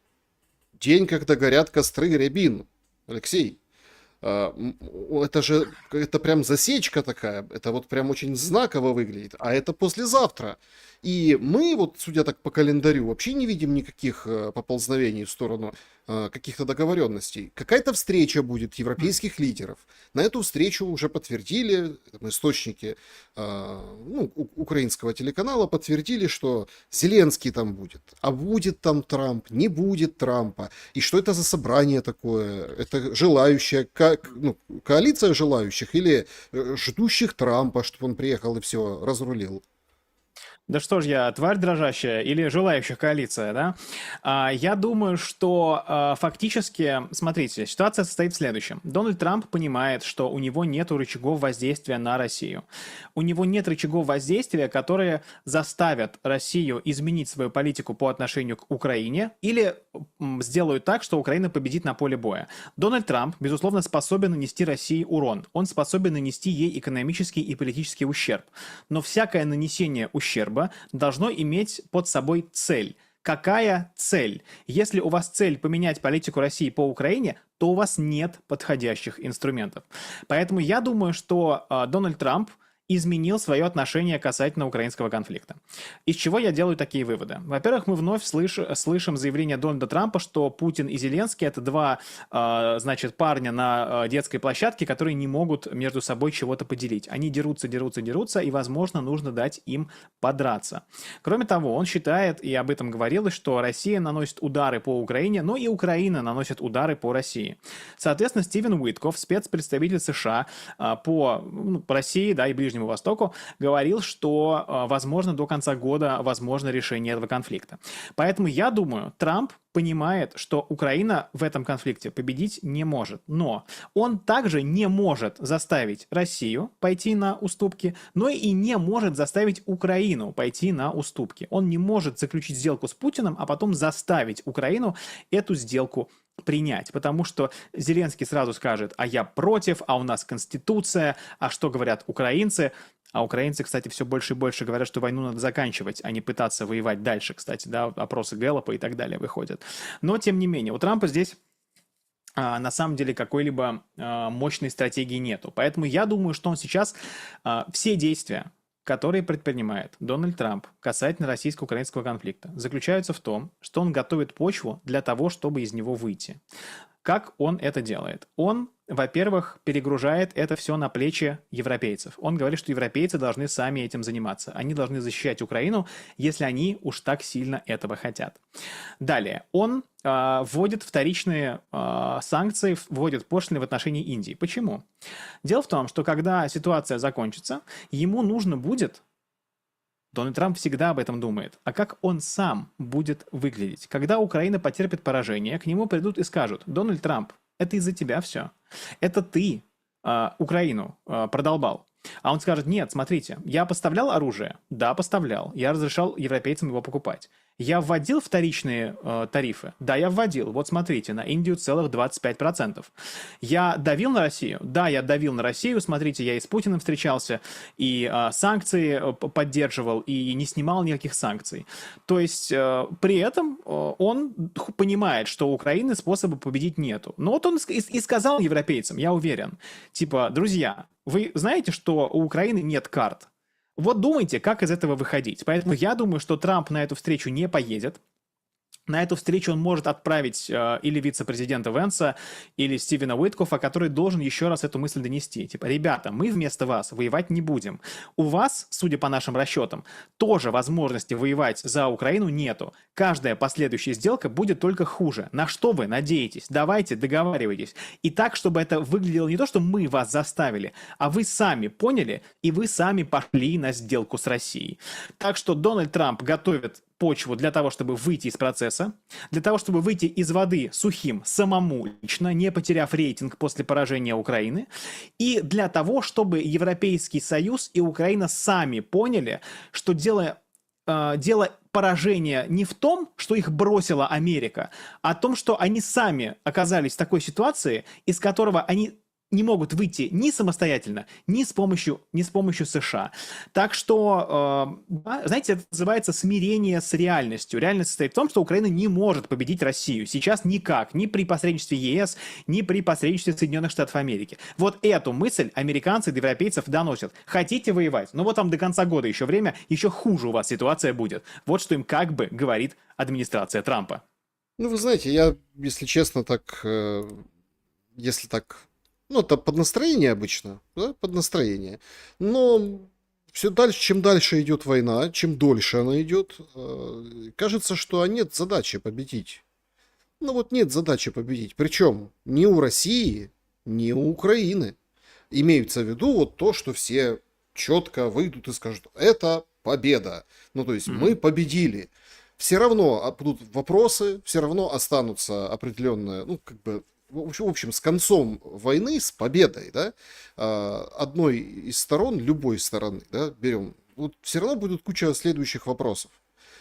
день, когда горят костры Рябин. Алексей, это же, это прям засечка такая, это вот прям очень знаково выглядит, а это послезавтра. И мы вот, судя так по календарю, вообще не видим никаких поползновений в сторону каких-то договоренностей. Какая-то встреча будет европейских лидеров. На эту встречу уже подтвердили, там, источники ну, украинского телеканала подтвердили, что Зеленский там будет. А будет там Трамп, не будет Трампа. И что это за собрание такое? Это желающая, ну, коалиция желающих или ждущих Трампа, чтобы он приехал и все разрулил? Да что ж я, тварь дрожащая или желающая коалиция, да? Я думаю, что фактически, смотрите, ситуация состоит в следующем. Дональд Трамп понимает, что у него нет рычагов воздействия на Россию. У него нет рычагов воздействия, которые заставят Россию изменить свою политику по отношению к Украине или сделают так, что Украина победит на поле боя. Дональд Трамп, безусловно, способен нанести России урон. Он способен нанести ей экономический и политический ущерб. Но всякое нанесение ущерба должно иметь под собой цель. Какая цель? Если у вас цель поменять политику России по Украине, то у вас нет подходящих инструментов. Поэтому я думаю, что Дональд Трамп изменил свое отношение касательно украинского конфликта. Из чего я делаю такие выводы? Во-первых, мы вновь слышим заявление Дональда Трампа, что Путин и Зеленский это два, значит, парня на детской площадке, которые не могут между собой чего-то поделить. Они дерутся, и, возможно, нужно дать им подраться. Кроме того, он считает, и об этом говорилось, что Россия наносит удары по Украине, но и Украина наносит удары по России. Соответственно, Стивен Уиткоф, спецпредставитель США по России, да, и Ближнему Востоку, говорил, что, возможно, до конца года возможно решение этого конфликта. Поэтому я думаю, Трамп понимает, что Украина в этом конфликте победить не может. Но он также не может заставить Россию пойти на уступки, но и не может заставить Украину пойти на уступки. Он не может заключить сделку с Путиным, а потом заставить Украину эту сделку принять, потому что Зеленский сразу скажет, а я против, а у нас конституция, а что говорят украинцы? А украинцы, кстати, все больше и больше говорят, что войну надо заканчивать, а не пытаться воевать дальше, кстати, да, опросы Гэллопа и так далее выходят. Но, тем не менее, у Трампа здесь на самом деле какой-либо мощной стратегии нету. Поэтому я думаю, что он сейчас все действия, которые предпринимает Дональд Трамп касательно российско-украинского конфликта, заключаются в том, что он готовит почву для того, чтобы из него выйти. Как он это делает? Он, во-первых, перегружает это все на плечи европейцев. Он говорит, что европейцы должны сами этим заниматься. Они должны защищать Украину, если они уж так сильно этого хотят. Далее, он вводит вторичные санкции, вводит пошлины в отношении Индии. Почему? Дело в том, что когда ситуация закончится, ему нужно будет... Дональд Трамп всегда об этом думает. А как он сам будет выглядеть? Когда Украина потерпит поражение, к нему придут и скажут: Дональд Трамп, это из-за тебя все. Это ты Украину продолбал. А он скажет: нет, смотрите, я поставлял оружие? Да, поставлял. Я разрешал европейцам его покупать. Я вводил вторичные тарифы? Да, я вводил. Вот смотрите, на Индию целых 25%. Я давил на Россию? Да, я давил на Россию. Смотрите, я и с Путиным встречался, и санкции поддерживал, и не снимал никаких санкций. То есть при этом он понимает, что у Украины способа победить нету. Но вот он и сказал европейцам, я уверен, типа: друзья, вы знаете, что у Украины нет карт? Вот думайте, как из этого выходить. Поэтому я думаю, что Трамп на эту встречу не поедет. На эту встречу он может отправить или вице-президента Венса, или Стивена Уиткофа, который должен еще раз эту мысль донести. Типа: ребята, мы вместо вас воевать не будем. У вас, судя по нашим расчетам, тоже возможности воевать за Украину нету. Каждая последующая сделка будет только хуже. На что вы надеетесь? Давайте, договаривайтесь. И так, чтобы это выглядело не то, что мы вас заставили, а вы сами поняли, и вы сами пошли на сделку с Россией. Так что Дональд Трамп готовит почву для того, чтобы выйти из процесса, для того, чтобы выйти из воды сухим самому лично, не потеряв рейтинг после поражения Украины, и для того, чтобы Европейский Союз и Украина сами поняли, что дело поражения не в том, что их бросила Америка, а в том, что они сами оказались в такой ситуации, из которого они не могут выйти ни самостоятельно, ни с помощью США. Так что, знаете, это называется смирение с реальностью. Реальность состоит в том, что Украина не может победить Россию. Сейчас никак. Ни при посредничестве ЕС, ни при посредничестве Соединенных Штатов Америки. Вот эту мысль американцы до европейцев доносят. Хотите воевать? Ну вот там до конца года еще время, еще хуже у вас ситуация будет. Вот что им как бы говорит администрация Трампа. Ну, вы знаете, я, если честно, если так... Ну, это под настроение обычно, да, под настроение. Но все дальше, чем дальше идет война, чем дольше она идет, кажется, что нет задачи победить. Ну вот нет задачи победить. Причем ни у России, ни у Украины. Имеется в виду вот то, что все четко выйдут и скажут: это победа. Ну, то есть мы победили. Все равно будут вопросы, все равно останутся определенные, ну, как бы, в общем, с концом войны, с победой, да, одной из сторон, любой стороны, да, берем, вот все равно будет куча следующих вопросов.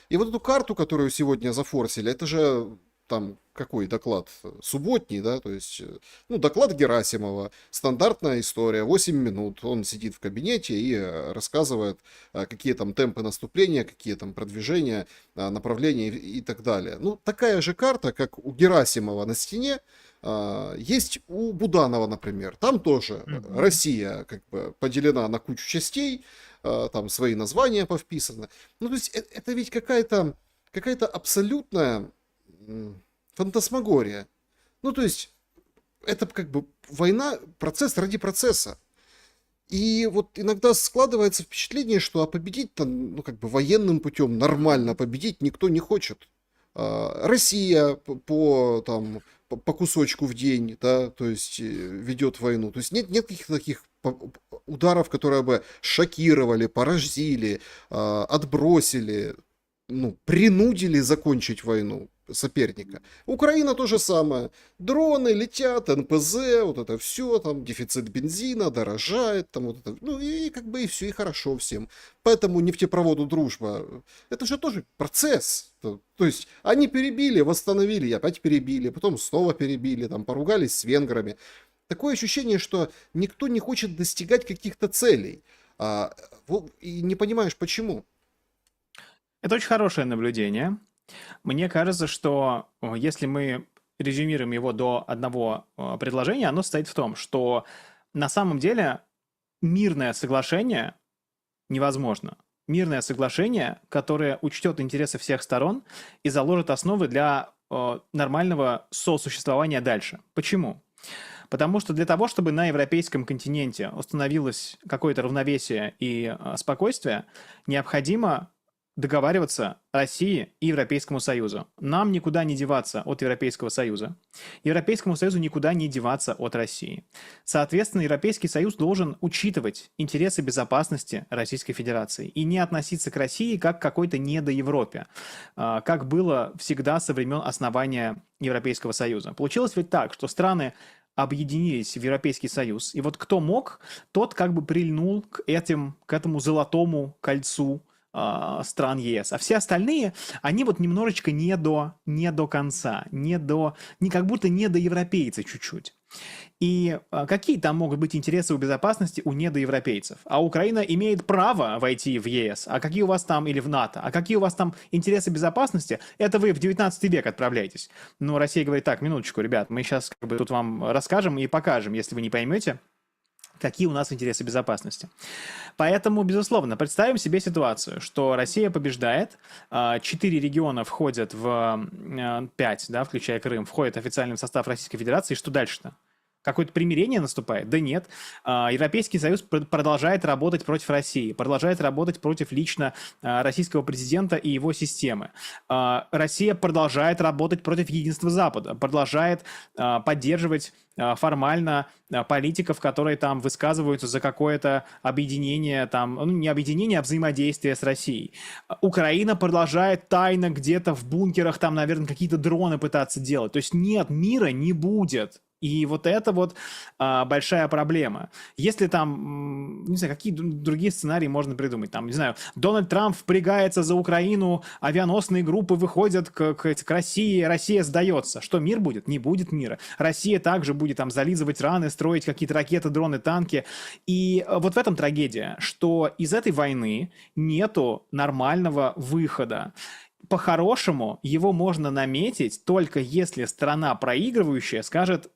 И вот эту карту, которую сегодня зафорсили, это же там какой доклад? Субботний, да, то есть, ну, доклад Герасимова, стандартная история, 8 минут, он сидит в кабинете и рассказывает, какие там темпы наступления, какие там продвижения, направления и так далее. Ну, такая же карта, как у Герасимова на стене, есть у Буданова, например. Там тоже Россия как бы поделена на кучу частей, там свои названия повписаны. Ну, то есть это ведь какая-то абсолютная фантасмагория. Ну, то есть это как бы война, процесс ради процесса. И вот иногда складывается впечатление, что победить-то, ну, как бы военным путем нормально победить никто не хочет. Россия там, по кусочку в день, да, то есть ведет войну. То есть нет каких-то таких ударов, которые бы шокировали, поразили, отбросили, ну, принудили закончить войну соперника. Украина то же самое. Дроны летят, НПЗ, вот это все, там дефицит бензина, дорожает, там вот это, ну и как бы и все, и хорошо всем. Поэтому нефтепроводу «Дружба» это же тоже процесс. То есть они перебили, восстановили, и опять перебили, потом снова перебили, там поругались с венграми. Такое ощущение, что никто не хочет достигать каких-то целей. И не понимаешь, почему. Это очень хорошее наблюдение. Мне кажется, что если мы резюмируем его до одного предложения, оно состоит в том, что на самом деле мирное соглашение невозможно. Мирное соглашение, которое учтет интересы всех сторон и заложит основы для нормального сосуществования дальше. Почему? Потому что для того, чтобы на европейском континенте установилось какое-то равновесие и спокойствие, необходимо договариваться России и Европейскому Союзу. Нам никуда не деваться от Европейского Союза. Европейскому Союзу никуда не деваться от России. Соответственно, Европейский Союз должен учитывать интересы безопасности Российской Федерации и не относиться к России как к какой-то недоевропе, как было всегда со времен основания Европейского Союза. Получилось ведь так, что страны объединились в Европейский Союз, и вот кто мог, тот как бы прильнул к этому золотому кольцу стран ЕС, а все остальные, они вот немножечко не до конца, как будто не до европейцы чуть-чуть. И какие там могут быть интересы у безопасности у недоевропейцев? А Украина имеет право войти в ЕС, а какие у вас там, или в НАТО, а какие у вас там интересы безопасности? Это вы в 19 век отправляетесь. Но Россия говорит, так, минуточку, ребят, мы сейчас как бы тут вам расскажем и покажем, если вы не поймете, какие у нас интересы безопасности. Поэтому, безусловно, представим себе ситуацию, что Россия побеждает, 4 региона входят в 5, да, включая Крым, входят официально в состав Российской Федерации, и что дальше-то? Какое-то примирение наступает? Да нет. Европейский Союз продолжает работать против России, продолжает работать против лично российского президента и его системы. Россия продолжает работать против единства Запада, продолжает поддерживать формально политиков, которые там высказываются за какое-то объединение, там, ну, не объединение, а взаимодействие с Россией. Украина продолжает тайно где-то в бункерах, там, наверное, какие-то дроны пытаться делать. То есть нет, мира не будет. И вот это вот большая проблема. Если там, не знаю, какие другие сценарии можно придумать, там, не знаю, Дональд Трамп впрягается за Украину, авианосные группы выходят к России, Россия сдается. Что, мир будет? Не будет мира. Россия также будет там зализывать раны, строить какие-то ракеты, дроны, танки. И вот в этом трагедия, что из этой войны нету нормального выхода. По-хорошему, его можно наметить только если страна проигрывающая скажет: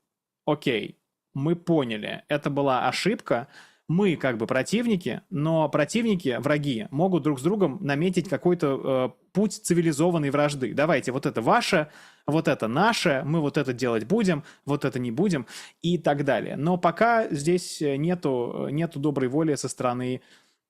окей, мы поняли, это была ошибка, мы как бы противники, но противники, враги, могут друг с другом наметить какой-то путь цивилизованной вражды. Давайте, вот это ваше, вот это наше, мы вот это делать будем, вот это не будем и так далее. Но пока здесь нету доброй воли со стороны,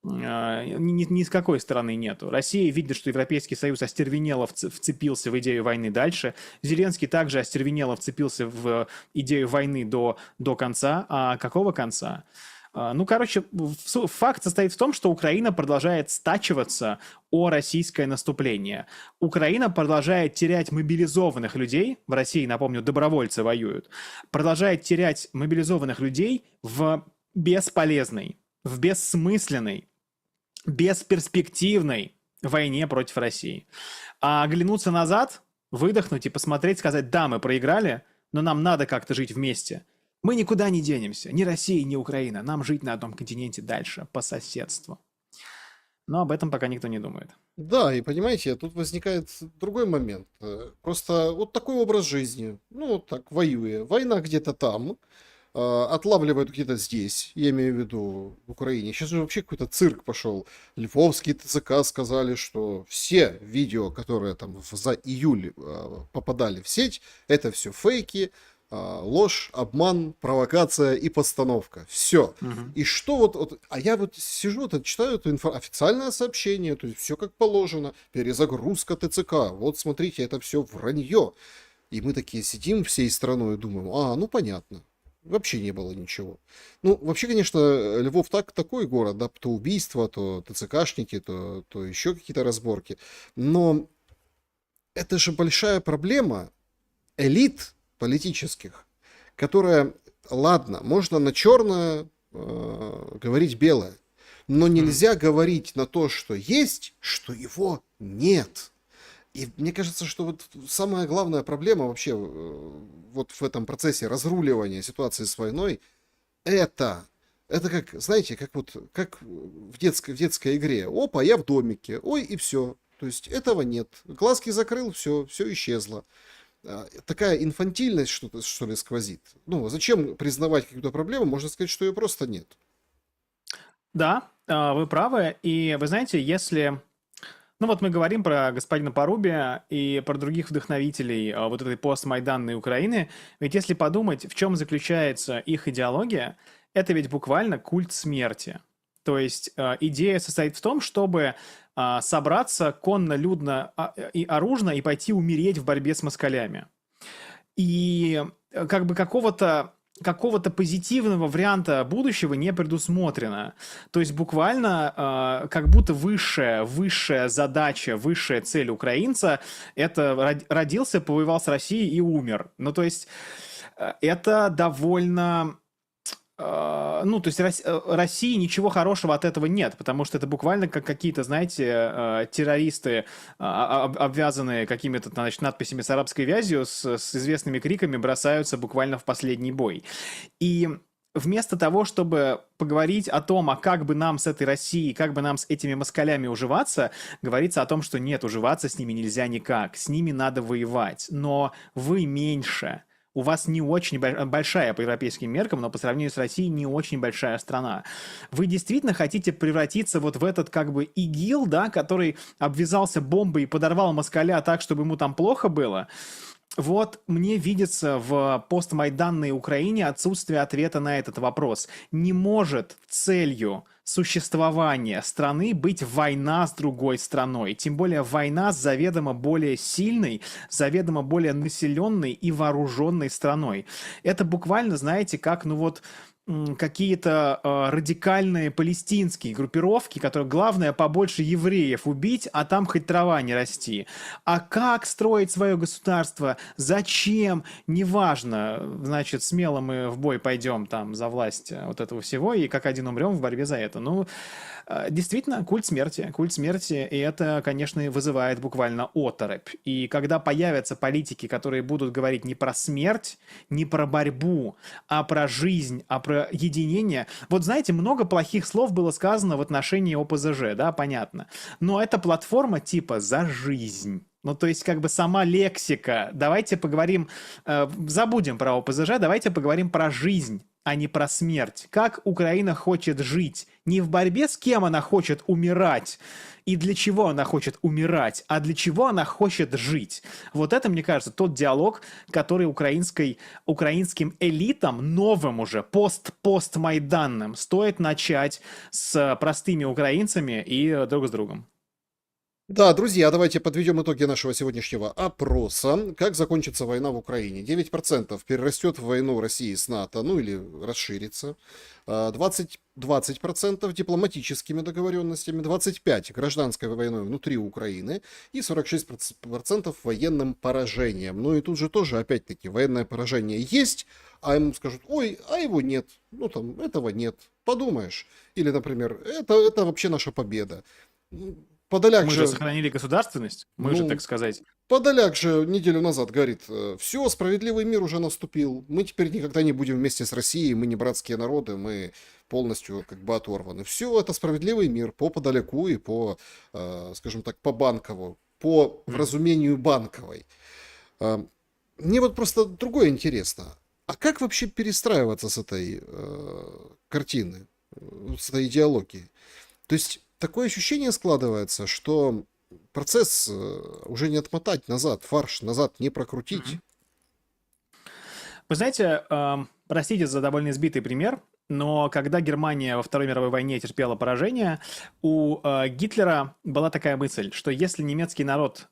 ни с какой стороны нету. Россия видит, что Европейский Союз остервенело вцепился в идею войны дальше. Зеленский также остервенело вцепился в идею войны до конца. А какого конца? Ну, короче, факт состоит в том, что Украина продолжает стачиваться о российское наступление. Украина продолжает терять мобилизованных людей, в России, напомню, добровольцы воюют, продолжает терять мобилизованных людей в бесполезной, в бессмысленной, бесперспективной войне против России. А оглянуться назад, выдохнуть и посмотреть, сказать, да, мы проиграли, но нам надо как-то жить вместе. Мы никуда не денемся, ни Россия, ни Украина. Нам жить на одном континенте дальше, по соседству. Но об этом пока никто не думает. Да, и понимаете, тут возникает другой момент. Просто вот такой образ жизни. Ну, вот так, воюя. Война где-то там, отлавливают где-то здесь, я имею в виду в Украине. Сейчас же вообще какой-то цирк пошел. Львовский ТЦК сказали, что все видео, которые там за июль попадали в сеть, это все фейки, ложь, обман, провокация и постановка. Все. Мгм. И что вот, а я вот сижу, вот, читаю это официальное сообщение, то есть все как положено, перезагрузка ТЦК, вот смотрите, это все вранье. И мы такие сидим всей страной и думаем, ну понятно. Вообще не было ничего. Ну, вообще, конечно, Львов такой город, да, то убийства, то ТЦКшники, то еще какие-то разборки. Но это же большая проблема элит политических, которая, ладно, можно на черное говорить белое, но нельзя говорить на то, что есть, что его нет. И мне кажется, что вот самая главная проблема вообще вот в этом процессе разруливания ситуации с войной, это как, знаете, как в детской игре. Опа, я в домике, ой, и все. То есть этого нет. Глазки закрыл, все исчезло. Такая инфантильность что-то, что ли, сквозит. Ну, зачем признавать какую-то проблему? Можно сказать, что ее просто нет. Да, вы правы. И вы знаете, если... Ну вот мы говорим про господина Порубия и про других вдохновителей вот этой постмайданной Украины. Ведь если подумать, в чем заключается их идеология, это ведь буквально культ смерти. То есть идея состоит в том, чтобы собраться конно, людно и оружно и пойти умереть в борьбе с москалями. И как бы какого-то позитивного варианта будущего не предусмотрено. То есть буквально как будто высшая задача, высшая цель украинца — это родился, повоевал с Россией и умер. Ну, то есть это довольно... Ну, то есть России ничего хорошего от этого нет, потому что это буквально как какие-то, знаете, террористы, обвязанные какими-то, значит, надписями с арабской вязью, с известными криками, бросаются буквально в последний бой. И вместо того, чтобы поговорить о том, а как бы нам с этой Россией, как бы нам с этими москалями уживаться, говорится о том, что нет, уживаться с ними нельзя никак, с ними надо воевать, но вы меньше. У вас не очень большая по европейским меркам, но по сравнению с Россией не очень большая страна. Вы действительно хотите превратиться вот в этот как бы ИГИЛ, да, который обвязался бомбой и подорвал москаля так, чтобы ему там плохо было? Вот мне видится в постмайданной Украине отсутствие ответа на этот вопрос. Не может целью существования страны быть война с другой страной. Тем более война с заведомо более сильной, заведомо более населенной и вооруженной страной. Это буквально, знаете, как, ну вот, какие-то радикальные палестинские группировки, которые главное побольше евреев убить, а там хоть трава не расти. А как строить свое государство? Зачем? Неважно. Значит, смело мы в бой пойдем там за власть вот этого всего и как один умрем в борьбе за это. Ну, действительно, культ смерти. Культ смерти, и это, конечно, вызывает буквально оторопь. И когда появятся политики, которые будут говорить не про смерть, не про борьбу, а про жизнь, а про единение. Вот знаете, много плохих слов было сказано в отношении ОПЗЖ, да, понятно. Но это платформа типа «за жизнь». Ну, то есть, как бы сама лексика. Давайте поговорим, забудем про ОПЗЖ, давайте поговорим про жизнь, а не про смерть. Как Украина хочет жить. Не в борьбе, с кем она хочет умирать, и для чего она хочет умирать, а для чего она хочет жить. Вот это, мне кажется, тот диалог, который украинским элитам, новым уже, постмайданным, стоит начать с простыми украинцами и друг с другом. Да, друзья, давайте подведем итоги нашего сегодняшнего опроса. Как закончится война в Украине? 9% перерастет в войну России с НАТО, ну или расширится. 20% дипломатическими договоренностями, 25% гражданской войной внутри Украины и 46% военным поражением. Ну и тут же тоже, опять-таки, военное поражение есть, а ему скажут, ой, а его нет. Ну там, этого нет. Подумаешь. Или, например, это вообще наша победа. Подоляк Мы же же, сохранили государственность, мы же, так ну, сказать. Подоляк же неделю назад говорит, все, справедливый мир уже наступил, мы теперь никогда не будем вместе с Россией, мы не братские народы, мы полностью как бы оторваны. Все, это справедливый мир по Подоляку и по, скажем так, по Банкову, по Мгм. вразумению Банковой. Э, Мне вот просто другое интересно. А как вообще перестраиваться с этой картины, с этой идеологией? То есть такое ощущение складывается, что процесс уже не отмотать назад, фарш назад не прокрутить. Мгм. Вы знаете, простите за довольно избитый пример, но когда Германия во Второй мировой войне терпела поражение, у Гитлера была такая мысль, что если немецкий народ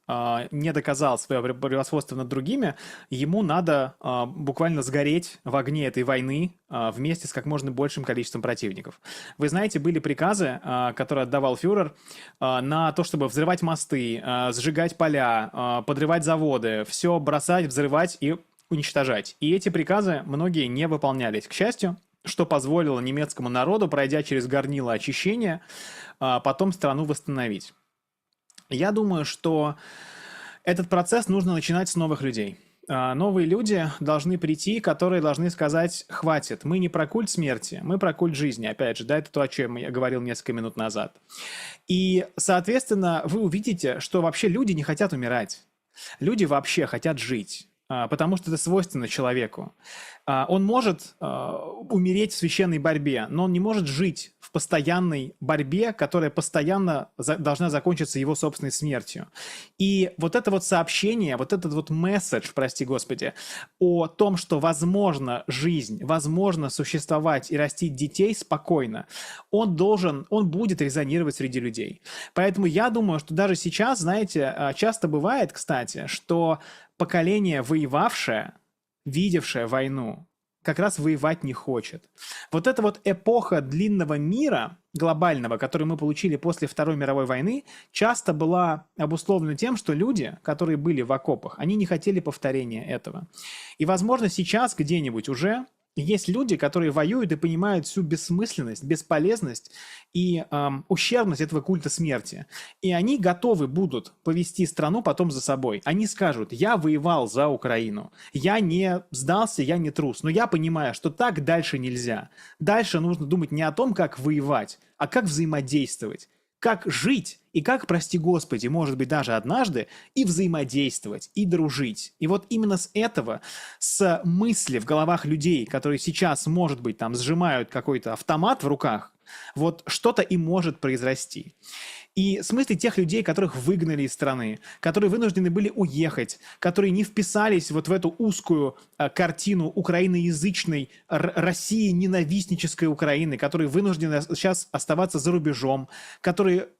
не доказал свое превосходство над другими, ему надо буквально сгореть в огне этой войны вместе с как можно большим количеством противников. Вы знаете, были приказы, которые отдавал фюрер, на то, чтобы взрывать мосты, сжигать поля, подрывать заводы, все бросать, взрывать и уничтожать. И эти приказы многие не выполнялись, к счастью, что позволило немецкому народу, пройдя через горнило очищения, потом страну восстановить. Я думаю, что этот процесс нужно начинать с новых людей. Новые люди должны прийти, которые должны сказать: хватит, мы не про культ смерти, мы про культ жизни. Опять же, да, это то, о чем я говорил несколько минут назад. И, соответственно, вы увидите, что вообще люди не хотят умирать. Люди вообще хотят жить, потому что это свойственно человеку. Он может умереть в священной борьбе, но он не может жить в постоянной борьбе, которая постоянно должна закончиться его собственной смертью. И вот это вот сообщение, вот этот вот месседж, прости господи, о том, что возможно жизнь, возможно существовать и растить детей спокойно, он будет резонировать среди людей. Поэтому я думаю, что даже сейчас, знаете, часто бывает, кстати, что поколение воевавшее, видевшее войну, как раз воевать не хочет. Вот эта вот эпоха длинного мира, глобального, который мы получили после Второй мировой войны, часто была обусловлена тем, что люди, которые были в окопах, они не хотели повторения этого. И, возможно, сейчас где-нибудь уже есть люди, которые воюют и понимают всю бессмысленность, бесполезность и ущербность этого культа смерти. И они готовы будут повести страну потом за собой. Они скажут: я воевал за Украину, я не сдался, я не трус, но я понимаю, что так дальше нельзя. Дальше нужно думать не о том, как воевать, а как взаимодействовать. Как жить и как, прости господи, может быть, даже однажды и взаимодействовать, и дружить. И вот именно с этого, с мысли в головах людей, которые сейчас, может быть, там сжимают какой-то автомат в руках, вот что-то и может произрасти. И в смысле тех людей, которых выгнали из страны, которые вынуждены были уехать, которые не вписались вот в эту узкую картину украиноязычной России, ненавистнической Украины, которые вынуждены сейчас оставаться за рубежом,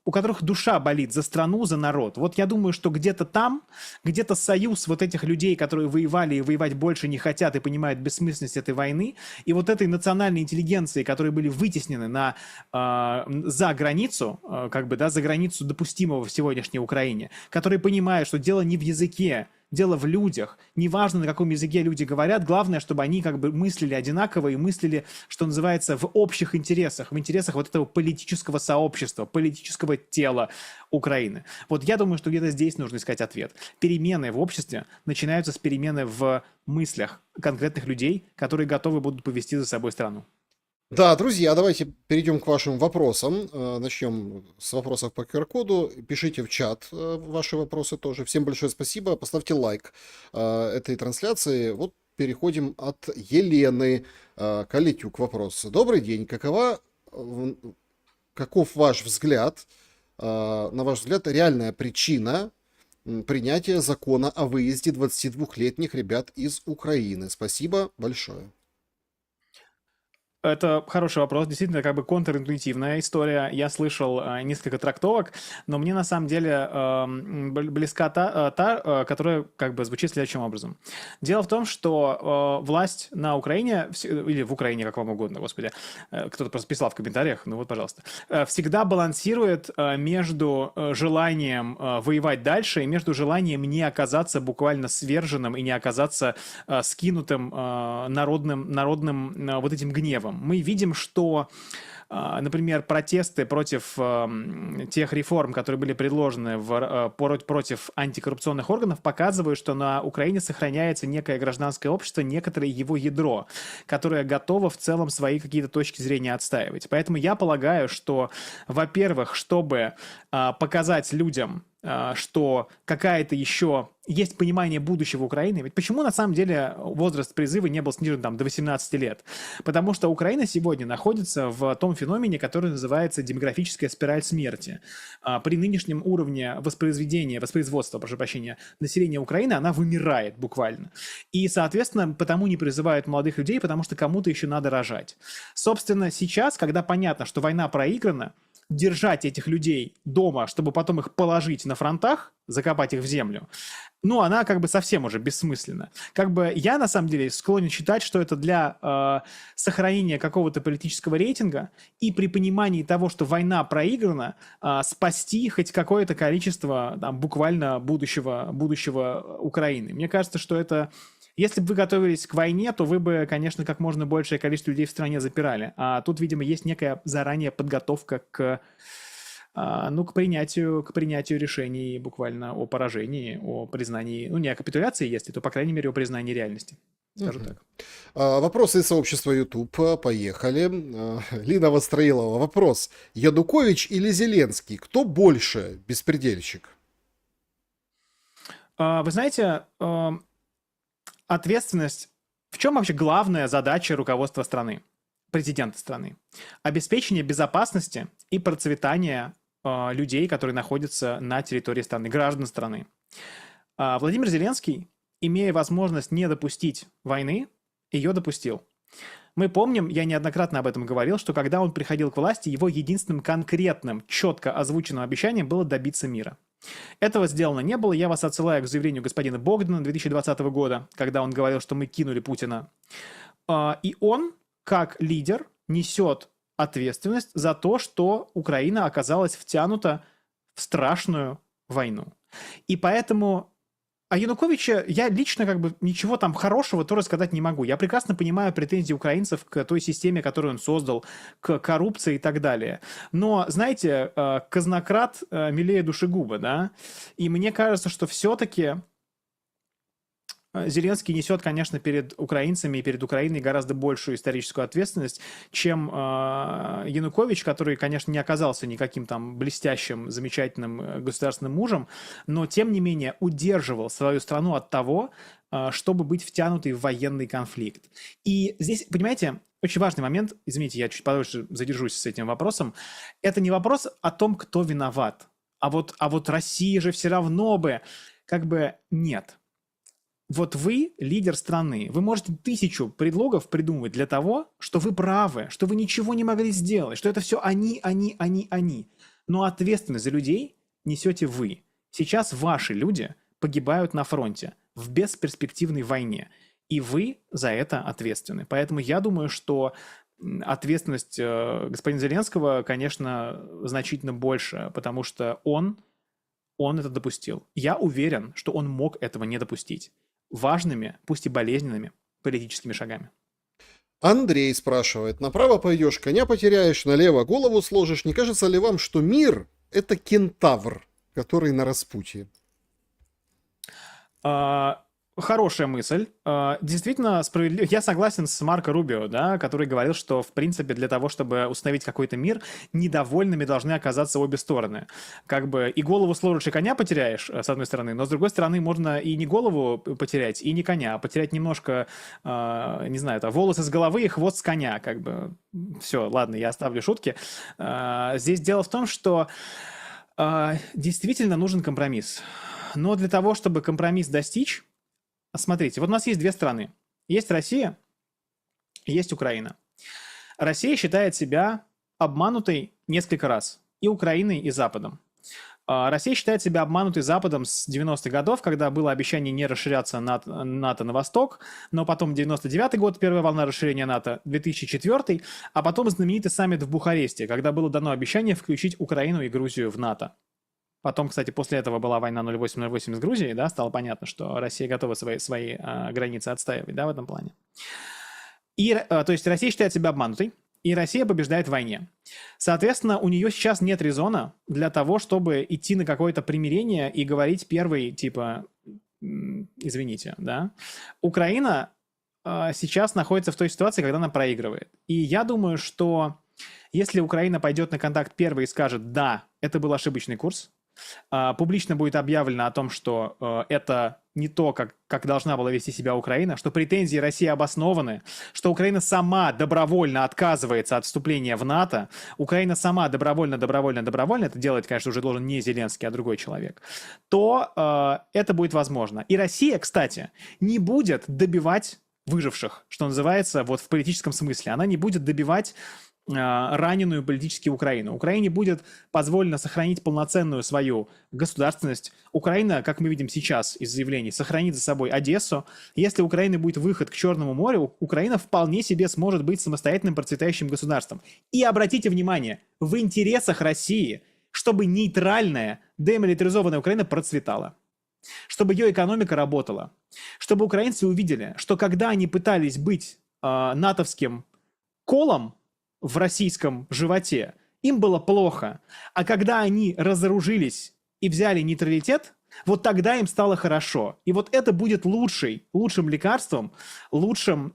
у которых душа болит за страну, за народ. Вот я думаю, что где-то там, где-то союз вот этих людей, которые воевали и воевать больше не хотят и понимают бессмысленность этой войны, и вот этой национальной интеллигенции, которые были вытеснены за границу, как бы, да, за границу допустимого в сегодняшней Украине, которые понимают, что дело не в языке, дело в людях. Неважно, на каком языке люди говорят, главное, чтобы они как бы мыслили одинаково и мыслили, что называется, в общих интересах, в интересах вот этого политического сообщества, политического тела Украины. Вот я думаю, что где-то здесь нужно искать ответ. Перемены в обществе начинаются с перемены в мыслях конкретных людей, которые готовы будут повести за собой страну. Да, друзья, давайте перейдем к вашим вопросам. Начнем с вопросов по QR-коду. Пишите в чат ваши вопросы тоже. Всем большое спасибо. Поставьте лайк этой трансляции. Вот переходим от Елены Калитюк. Вопрос. Добрый день. Каков ваш взгляд, на ваш взгляд, реальная причина принятия закона о выезде 22-летних ребят из Украины? Спасибо большое. Это хороший вопрос. Действительно, как бы контринтуитивная история. Я слышал несколько трактовок, но мне на самом деле близка которая как бы звучит следующим образом. Дело в том, что власть на Украине, или в Украине, как вам угодно, господи, кто-то просто писал в комментариях, ну вот, пожалуйста, всегда балансирует между желанием воевать дальше и между желанием не оказаться буквально сверженным и не оказаться скинутым народным вот этим гневом. Мы видим, что, например, протесты против тех реформ, которые были предложены против антикоррупционных органов, показывают, что на Украине сохраняется некое гражданское общество, некоторое его ядро, которое готово в целом свои какие-то точки зрения отстаивать. Поэтому я полагаю, что, во-первых, чтобы показать людям, что какая-то еще есть понимание будущего Украины. Ведь почему на самом деле возраст призыва не был снижен там до 18 лет? Потому что Украина сегодня находится в том феномене, который называется демографическая спираль смерти. При нынешнем уровне воспроизводства, прошу прощения, населения Украины, она вымирает буквально. И, соответственно, потому не призывают молодых людей, потому что кому-то еще надо рожать. Собственно, сейчас, когда понятно, что война проиграна, держать этих людей дома, чтобы потом их положить на фронтах, закопать их в землю, ну, она как бы совсем уже бессмысленна. Как бы я, на самом деле, склонен считать, что это для сохранения какого-то политического рейтинга и при понимании того, что война проиграна, спасти хоть какое-то количество там, буквально будущего Украины. Мне кажется, что это... Если бы вы готовились к войне, то вы бы, конечно, как можно большее количество людей в стране запирали. А тут, видимо, есть некая заранее подготовка к принятию решений буквально о поражении, о признании, ну, не о капитуляции, если, то, по крайней мере, о признании реальности. Скажу так. Вопросы из сообщества YouTube. Поехали. Лина Востроилова. Вопрос. Янукович или Зеленский? Кто больше беспредельщик? Вы знаете... Ответственность. В чем вообще главная задача руководства страны, президента страны? Обеспечение безопасности и процветания людей, которые находятся на территории страны, граждан страны. Владимир Зеленский, имея возможность не допустить войны, ее допустил. Мы помним, я неоднократно об этом говорил, что когда он приходил к власти, его единственным конкретным, четко озвученным обещанием было добиться мира. Этого сделано не было. Я вас отсылаю к заявлению господина Богдана 2020 года, когда он говорил, что мы кинули Путина. И он, как лидер, несет ответственность за то, что Украина оказалась втянута в страшную войну. И поэтому о Януковиче я лично как бы ничего там хорошего тоже сказать не могу. Я прекрасно понимаю претензии украинцев к той системе, которую он создал, к коррупции и так далее. Но, знаете, казнократ милее душегуба, да? И мне кажется, что все-таки Зеленский несет, конечно, перед украинцами и перед Украиной гораздо большую историческую ответственность, чем Янукович, который, конечно, не оказался никаким там блестящим, замечательным государственным мужем, но, тем не менее, удерживал свою страну от того, чтобы быть втянутой в военный конфликт. И здесь, понимаете, очень важный момент, извините, я чуть подольше задержусь с этим вопросом, это не вопрос о том, кто виноват, а вот Россия же все равно бы, как бы нет. Вот вы лидер страны, вы можете 1000 предлогов придумывать для того, что вы правы, что вы ничего не могли сделать, что это все они. Но ответственность за людей несете вы. Сейчас ваши люди погибают на фронте в бесперспективной войне, и вы за это ответственны. Поэтому я думаю, что ответственность господина Зеленского, конечно, значительно больше, потому что он это допустил. Я уверен, что он мог этого не допустить. Важными, пусть и болезненными, политическими шагами. Андрей спрашивает. Направо пойдешь, коня потеряешь, налево голову сложишь. Не кажется ли вам, что мир — это кентавр, который на распутье? Хорошая мысль. Действительно, справедливо. Я согласен с Марко Рубио, да, который говорил, что, в принципе, для того, чтобы установить какой-то мир, недовольными должны оказаться обе стороны. Как бы и голову сложишь, и коня потеряешь, с одной стороны, но с другой стороны, можно и не голову потерять, и не коня, а потерять немножко, не знаю, волосы с головы и хвост с коня. Как бы все, ладно, я оставлю шутки. Здесь дело в том, что действительно нужен компромисс. Но для того, чтобы компромисс достичь, смотрите, вот у нас есть две страны. Есть Россия, есть Украина. Россия считает себя обманутой несколько раз. И Украиной, и Западом. Россия считает себя обманутой Западом с 90-х годов, когда было обещание не расширяться НАТО на восток, но потом 99-й год, первая волна расширения НАТО, 2004, а потом знаменитый саммит в Бухаресте, когда было дано обещание включить Украину и Грузию в НАТО. Потом, кстати, после этого была война 08-08 с Грузией, да, стало понятно, что Россия готова свои границы отстаивать, да, в этом плане. То есть Россия считает себя обманутой, и Россия побеждает в войне. Соответственно, у нее сейчас нет резона для того, чтобы идти на какое-то примирение и говорить первый, типа, извините, да. Украина сейчас находится в той ситуации, когда она проигрывает. И я думаю, что если Украина пойдет на контакт первой и скажет, да, это был ошибочный курс, публично будет объявлено о том, что это не то, как должна была вести себя Украина, что претензии России обоснованы, что Украина сама добровольно отказывается от вступления в НАТО, Украина сама добровольно, это делает, конечно, уже должен не Зеленский, а другой человек, то это будет возможно. И Россия, кстати, не будет добивать выживших, что называется, вот в политическом смысле. Она не будет добивать раненую политически Украину. Украине будет позволено сохранить полноценную свою государственность. Украина, как мы видим сейчас из заявлений, сохранит за собой Одессу. Если у Украины будет выход к Черному морю, Украина вполне себе сможет быть самостоятельным процветающим государством. И обратите внимание, в интересах России, чтобы нейтральная, демилитаризованная Украина процветала. Чтобы ее экономика работала. Чтобы украинцы увидели, что когда они пытались быть натовским колом в российском животе, им было плохо. А когда они разоружились и взяли нейтралитет, вот тогда им стало хорошо. И вот это будет лучшим лекарством, лучшей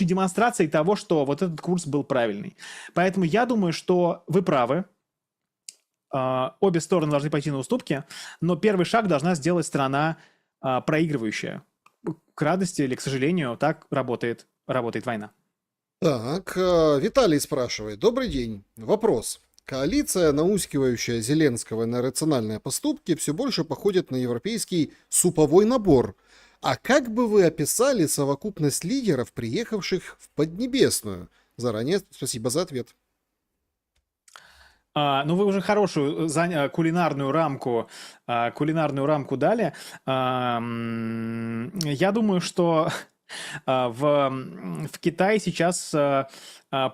демонстрацией того, что вот этот курс был правильный. Поэтому я думаю, что вы правы. Обе стороны должны пойти на уступки, но первый шаг должна сделать страна проигрывающая. К радости или к сожалению, так работает война. Так, Виталий спрашивает. Добрый день. Вопрос. Коалиция, наускивающая Зеленского на рациональные поступки, все больше походит на европейский суповой набор. А как бы вы описали совокупность лидеров, приехавших в Поднебесную? Заранее спасибо за ответ. Ну, вы уже хорошую кулинарную рамку дали. Я думаю, что в Китай сейчас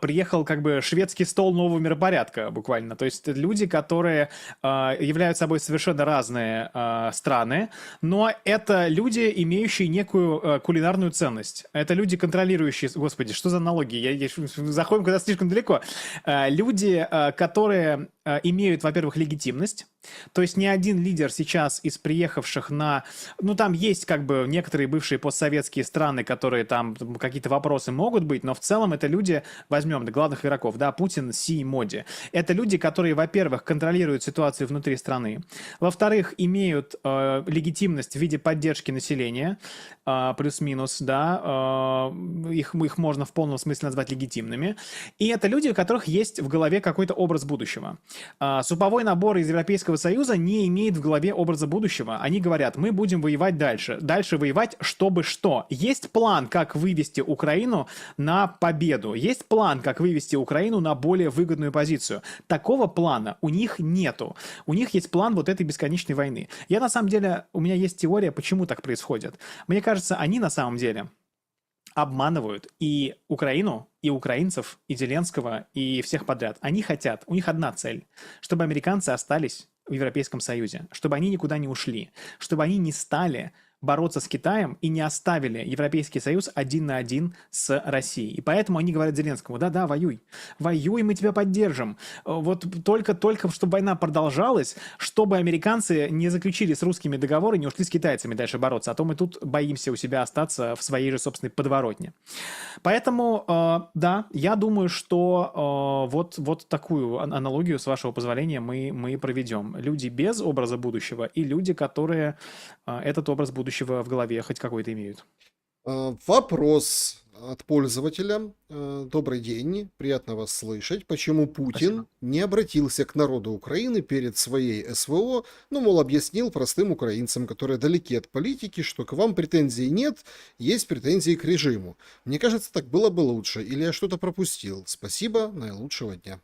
приехал как бы шведский стол нового миропорядка буквально. То есть это люди, которые являются собой совершенно разные страны, но это люди, имеющие некую кулинарную ценность. Это люди, контролирующие... Господи, что за аналогии? Заходим куда-то слишком далеко. Люди, которые имеют, во-первых, легитимность. То есть ни один лидер сейчас из приехавших на... Ну, там есть как бы некоторые бывшие постсоветские страны, которые там какие-то вопросы могут быть, но в целом это люди, возьмем главных игроков, да, Путин, Си, Моди. Это люди, которые, во-первых, контролируют ситуацию внутри страны, во-вторых, имеют легитимность в виде поддержки населения, плюс-минус, да, их можно в полном смысле назвать легитимными. И это люди, у которых есть в голове какой-то образ будущего. Суповой набор из Европейского Союза не имеет в голове образа будущего. Они говорят, мы будем воевать дальше. Дальше воевать, чтобы что? Есть план, как вывести Украину на победу. Есть план, как вывести Украину на более выгодную позицию. Такого плана у них нету. У них есть план вот этой бесконечной войны. На самом деле, у меня есть теория, почему так происходит. Мне кажется, они на самом деле обманывают и Украину, и украинцев, и Зеленского, и всех подряд. Они хотят, у них одна цель, чтобы американцы остались в Европейском Союзе, чтобы они никуда не ушли, чтобы они не стали бороться с Китаем и не оставили Европейский Союз один на один с Россией. И поэтому они говорят Зеленскому, да-да, воюй, мы тебя поддержим. Вот только чтобы война продолжалась, чтобы американцы не заключили с русскими договор и не ушли с китайцами дальше бороться, а то мы тут боимся у себя остаться в своей же собственной подворотне. Поэтому, да, я думаю, что вот такую аналогию, с вашего позволения, мы проведем. Люди без образа будущего и люди, которые этот образ будущего в голове хоть какой-то имеют. Вопрос от пользователя. Добрый день, приятно вас слышать. Почему Путин Спасибо. не обратился к народу Украины перед своей СВО, ну, мол, объяснил простым украинцам, которые далеки от политики, что к вам претензий нет, есть претензии к режиму. Мне кажется, так было бы лучше, или я что-то пропустил. Спасибо, наилучшего дня.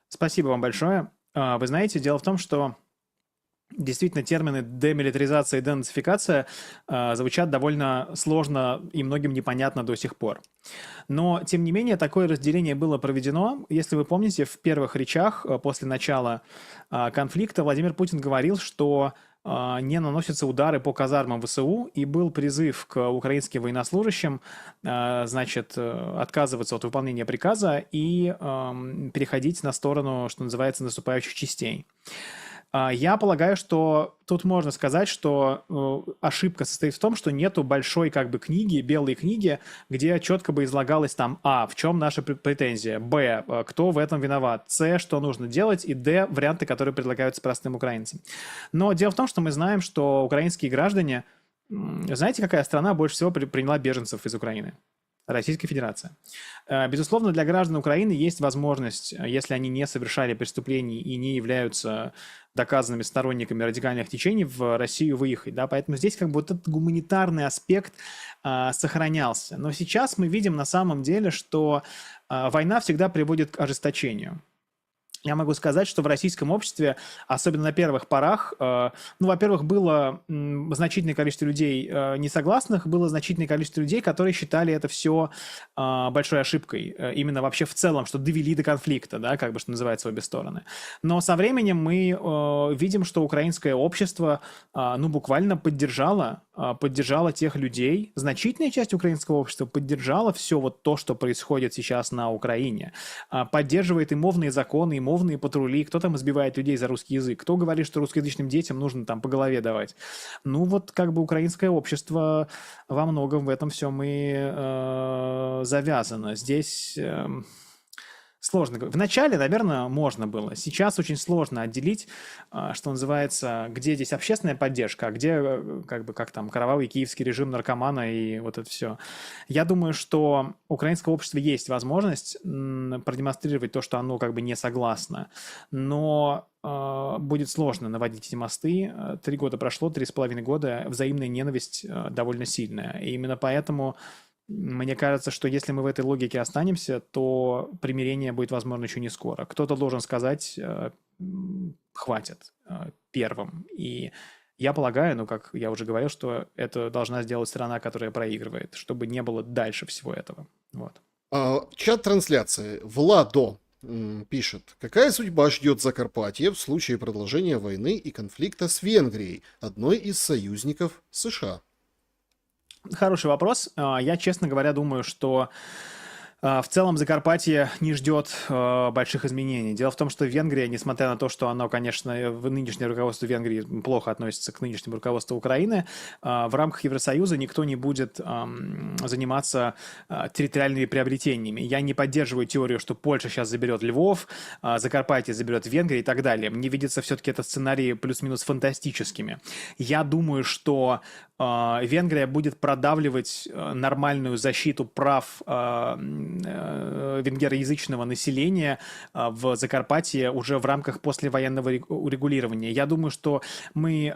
Спасибо вам большое. Вы знаете, дело в том, что действительно термины демилитаризация и денацификация звучат довольно сложно и многим непонятно до сих пор. Но, тем не менее, такое разделение было проведено. Если вы помните, в первых речах после начала конфликта Владимир Путин говорил, что не наносятся удары по казармам ВСУ, и был призыв к украинским военнослужащим, значит, отказываться от выполнения приказа и переходить на сторону, что называется, наступающих частей. Я полагаю, что тут можно сказать, что ошибка состоит в том, что нету большой как бы книги, белой книги, где четко бы излагалось там в чем наша претензия, кто в этом виноват, что нужно делать, и варианты, которые предлагаются простым украинцам. Но дело в том, что мы знаем, что украинские граждане, знаете, какая страна больше всего приняла беженцев из Украины? Российская Федерация. Безусловно, для граждан Украины есть возможность, если они не совершали преступлений и не являются доказанными сторонниками радикальных течений, в Россию выехать. Да? Поэтому здесь как бы вот этот гуманитарный аспект сохранялся. Но сейчас мы видим на самом деле, что война всегда приводит к ожесточению. Я могу сказать, что в российском обществе, особенно на первых порах, во-первых, было значительное количество людей несогласных, было значительное количество людей, которые считали это все большой ошибкой, именно вообще в целом, что довели до конфликта, да, как бы что называется, обе стороны. Но со временем мы видим, что украинское общество, буквально поддержало тех людей, значительная часть украинского общества поддержала все вот то, что происходит сейчас на Украине, поддерживает и мовные законы, и мовные патрули, кто там избивает людей за русский язык, кто говорит, что русскоязычным детям нужно там по голове давать. Ну вот как бы украинское общество во многом в этом всем и завязано. Здесь сложно. Вначале, наверное, можно было. Сейчас очень сложно отделить, что называется, где здесь общественная поддержка, а где, как там, кровавый киевский режим наркомана и вот это все. Я думаю, что у украинского общества есть возможность продемонстрировать то, что оно как бы не согласно. Но будет сложно наводить эти мосты. 3 года прошло, 3,5 года, взаимная ненависть довольно сильная. И именно поэтому мне кажется, что если мы в этой логике останемся, то примирение будет возможно еще не скоро. Кто-то должен сказать «хватит» первым. И я полагаю, как я уже говорил, что это должна сделать страна, которая проигрывает, чтобы не было дальше всего этого. Вот. Чат трансляции. Владо пишет. Какая судьба ждет Закарпатье в случае продолжения войны и конфликта с Венгрией, одной из союзников США? Хороший вопрос. Я, честно говоря, думаю, что в целом Закарпатье не ждет больших изменений. Дело в том, что Венгрия, несмотря на то, что оно, конечно, в нынешнее руководство Венгрии плохо относится к нынешнему руководству Украины, в рамках Евросоюза никто не будет заниматься территориальными приобретениями. Я не поддерживаю теорию, что Польша сейчас заберет Львов, Закарпатье заберет Венгрию и так далее. Мне видится все-таки это сценарии плюс-минус фантастическими. Я думаю, что Венгрия будет продавливать нормальную защиту прав венгероязычного населения в Закарпатье уже в рамках послевоенного урегулирования. Я думаю, что мы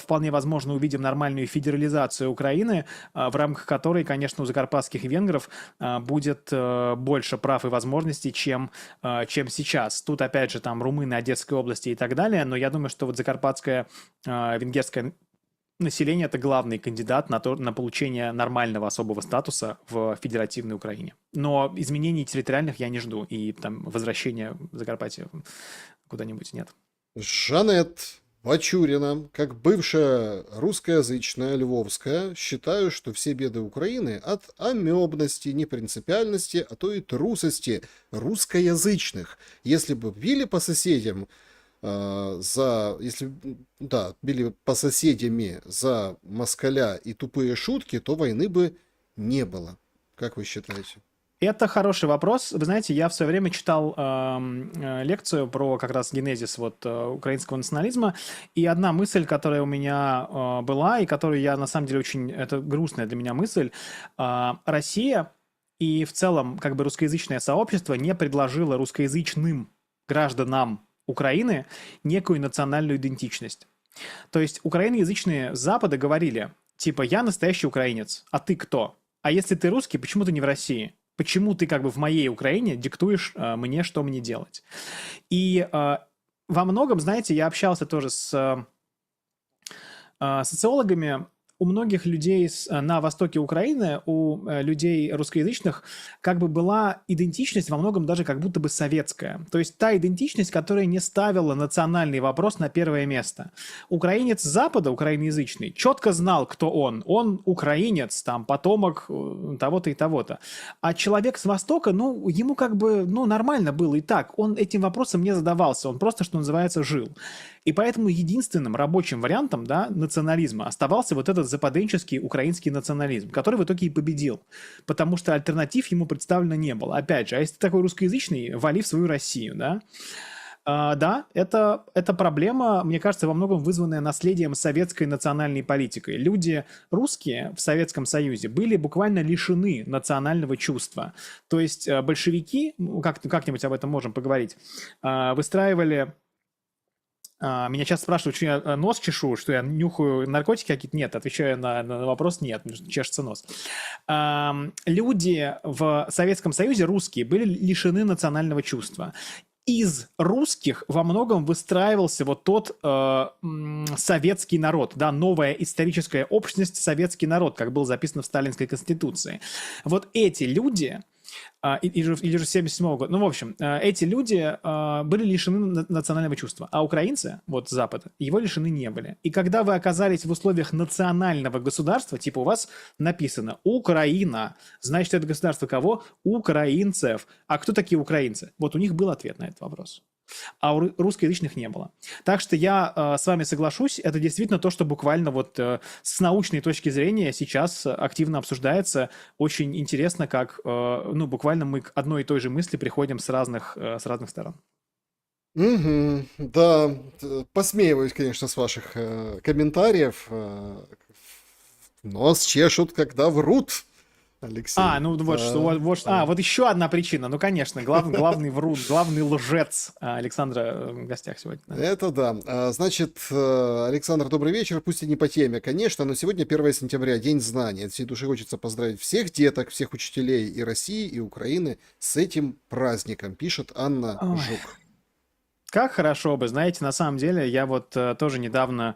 вполне возможно увидим нормальную федерализацию Украины, в рамках которой, конечно, у закарпатских венгров будет больше прав и возможностей, чем сейчас. Тут, опять же, там румыны Одесской области и так далее, но я думаю, что вот закарпатское венгерское население – это главный кандидат на получение нормального особого статуса в федеративной Украине. Но изменений территориальных я не жду, и там возвращения в Закарпатье куда-нибудь нет. Жанет Бачурина, как бывшая русскоязычная львовская, считаю, что все беды Украины от амебности, непринципиальности, а то и трусости русскоязычных. Если бы били по соседям, били по соседями за москаля и тупые шутки, то войны бы не было. Как вы считаете? Это хороший вопрос. Вы знаете, я в свое время читал лекцию про как раз генезис украинского национализма, и одна мысль, которая у меня была, и которую я на самом деле очень... Это грустная для меня мысль. Россия и в целом как бы русскоязычное сообщество не предложило русскоязычным гражданам Украины некую национальную идентичность. То есть украиноязычные с Запада говорили, типа, я настоящий украинец, а ты кто? А если ты русский, почему ты не в России? Почему ты как бы в моей Украине диктуешь мне, что мне делать? И во многом, знаете, я общался тоже с социологами. У многих людей на востоке Украины, у людей русскоязычных, как бы была идентичность во многом даже как будто бы советская. То есть та идентичность, которая не ставила национальный вопрос на первое место. Украинец с Запада, украиноязычный, четко знал, кто он. Он украинец, там, потомок того-то и того-то. А человек с Востока, ну, ему как бы, ну, нормально было и так. Он этим вопросом не задавался, он просто, что называется, жил. И поэтому единственным рабочим вариантом, да, национализма оставался вот этот западенческий украинский национализм, который в итоге и победил, потому что альтернатив ему представлено не было. Опять же, а если ты такой русскоязычный, вали в свою Россию, да? Да, это проблема, мне кажется, во многом вызванная наследием советской национальной политикой. Люди русские в Советском Союзе были буквально лишены национального чувства. То есть большевики, как-нибудь об этом можем поговорить, выстраивали... Меня часто спрашивают, что я нос чешу, что я нюхаю наркотики какие-то. Нет, отвечаю на вопрос, нет, чешется нос. Люди в Советском Союзе, русские, были лишены национального чувства. Из русских во многом выстраивался вот тот советский народ, да, новая историческая общность, советский народ, как было записано в Сталинской Конституции. Вот эти люди... или же 77-го года. Ну, в общем, эти люди были лишены национального чувства. А украинцы, вот с Запада, его лишены не были. И когда вы оказались в условиях национального государства, типа у вас написано «Украина», значит, это государство кого? Украинцев. А кто такие украинцы? Вот у них был ответ на этот вопрос. А у русскоязычных не было. Так что я с вами соглашусь, это действительно то, что буквально вот с научной точки зрения сейчас активно обсуждается. Очень интересно, как ну, буквально мы к одной и той же мысли приходим с разных сторон. Угу, да, посмеиваюсь, конечно, с ваших комментариев. Нос чешут, когда врут, Алексей. Ну вот, вот еще одна причина. Ну, конечно, главный врун, главный лжец Александра в гостях сегодня. Это да. Значит, Александр, добрый вечер. Пусть и не по теме, конечно, но сегодня 1 сентября, День знаний. От всей души хочется поздравить всех деток, всех учителей и России, и Украины с этим праздником, пишет Анна Жук. Как хорошо бы, знаете, на самом деле, я вот тоже недавно...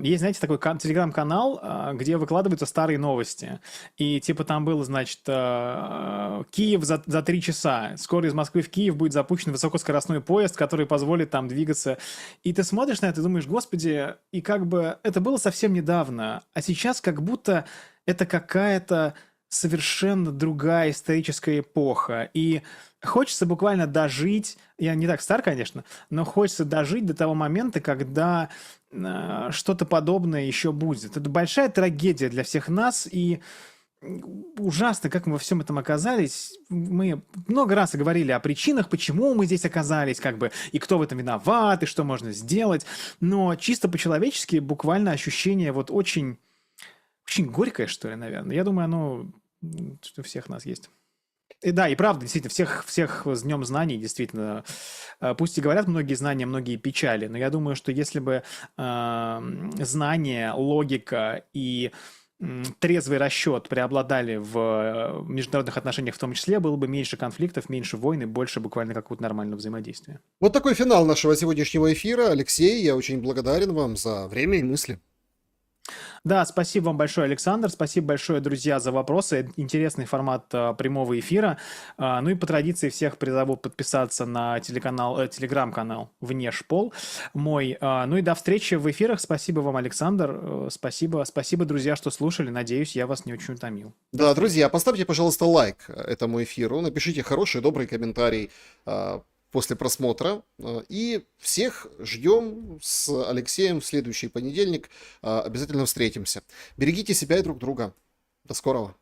есть, знаете, такой телеграм-канал, где выкладываются старые новости. И типа там было, значит, Киев за 3 часа. Скоро из Москвы в Киев будет запущен высокоскоростной поезд, который позволит там двигаться. И ты смотришь на это и думаешь, господи, и как бы это было совсем недавно. А сейчас как будто это какая-то совершенно другая историческая эпоха. И хочется буквально дожить, я не так стар, конечно, но хочется дожить до того момента, когда что-то подобное еще будет. Это большая трагедия для всех нас, и ужасно, как мы во всем этом оказались. Мы много раз говорили о причинах, почему мы здесь оказались, как бы, и кто в этом виноват, и что можно сделать. Но чисто по-человечески буквально ощущение вот очень горькое, что ли, наверное. Я думаю, оно у всех нас есть. И да, и правда, действительно, всех с Днем знаний, действительно, пусть и говорят многие знания, многие печали, но я думаю, что если бы знания, логика и трезвый расчет преобладали в международных отношениях в том числе, было бы меньше конфликтов, меньше войн и больше буквально какого-то нормального взаимодействия. Вот такой финал нашего сегодняшнего эфира. Алексей, я очень благодарен вам за время и мысли. Да, спасибо вам большое, Александр. Спасибо большое, друзья, за вопросы. Интересный формат прямого эфира. Ну и по традиции всех призову подписаться на телеграм-канал «Внешпол» мой. Ну и до встречи в эфирах. Спасибо вам, Александр. Спасибо, друзья, что слушали. Надеюсь, я вас не очень утомил. Да, друзья, поставьте, пожалуйста, лайк этому эфиру. Напишите хороший, добрый комментарий после просмотра. И всех ждем с Алексеем в следующий понедельник. Обязательно встретимся. Берегите себя и друг друга. До скорого.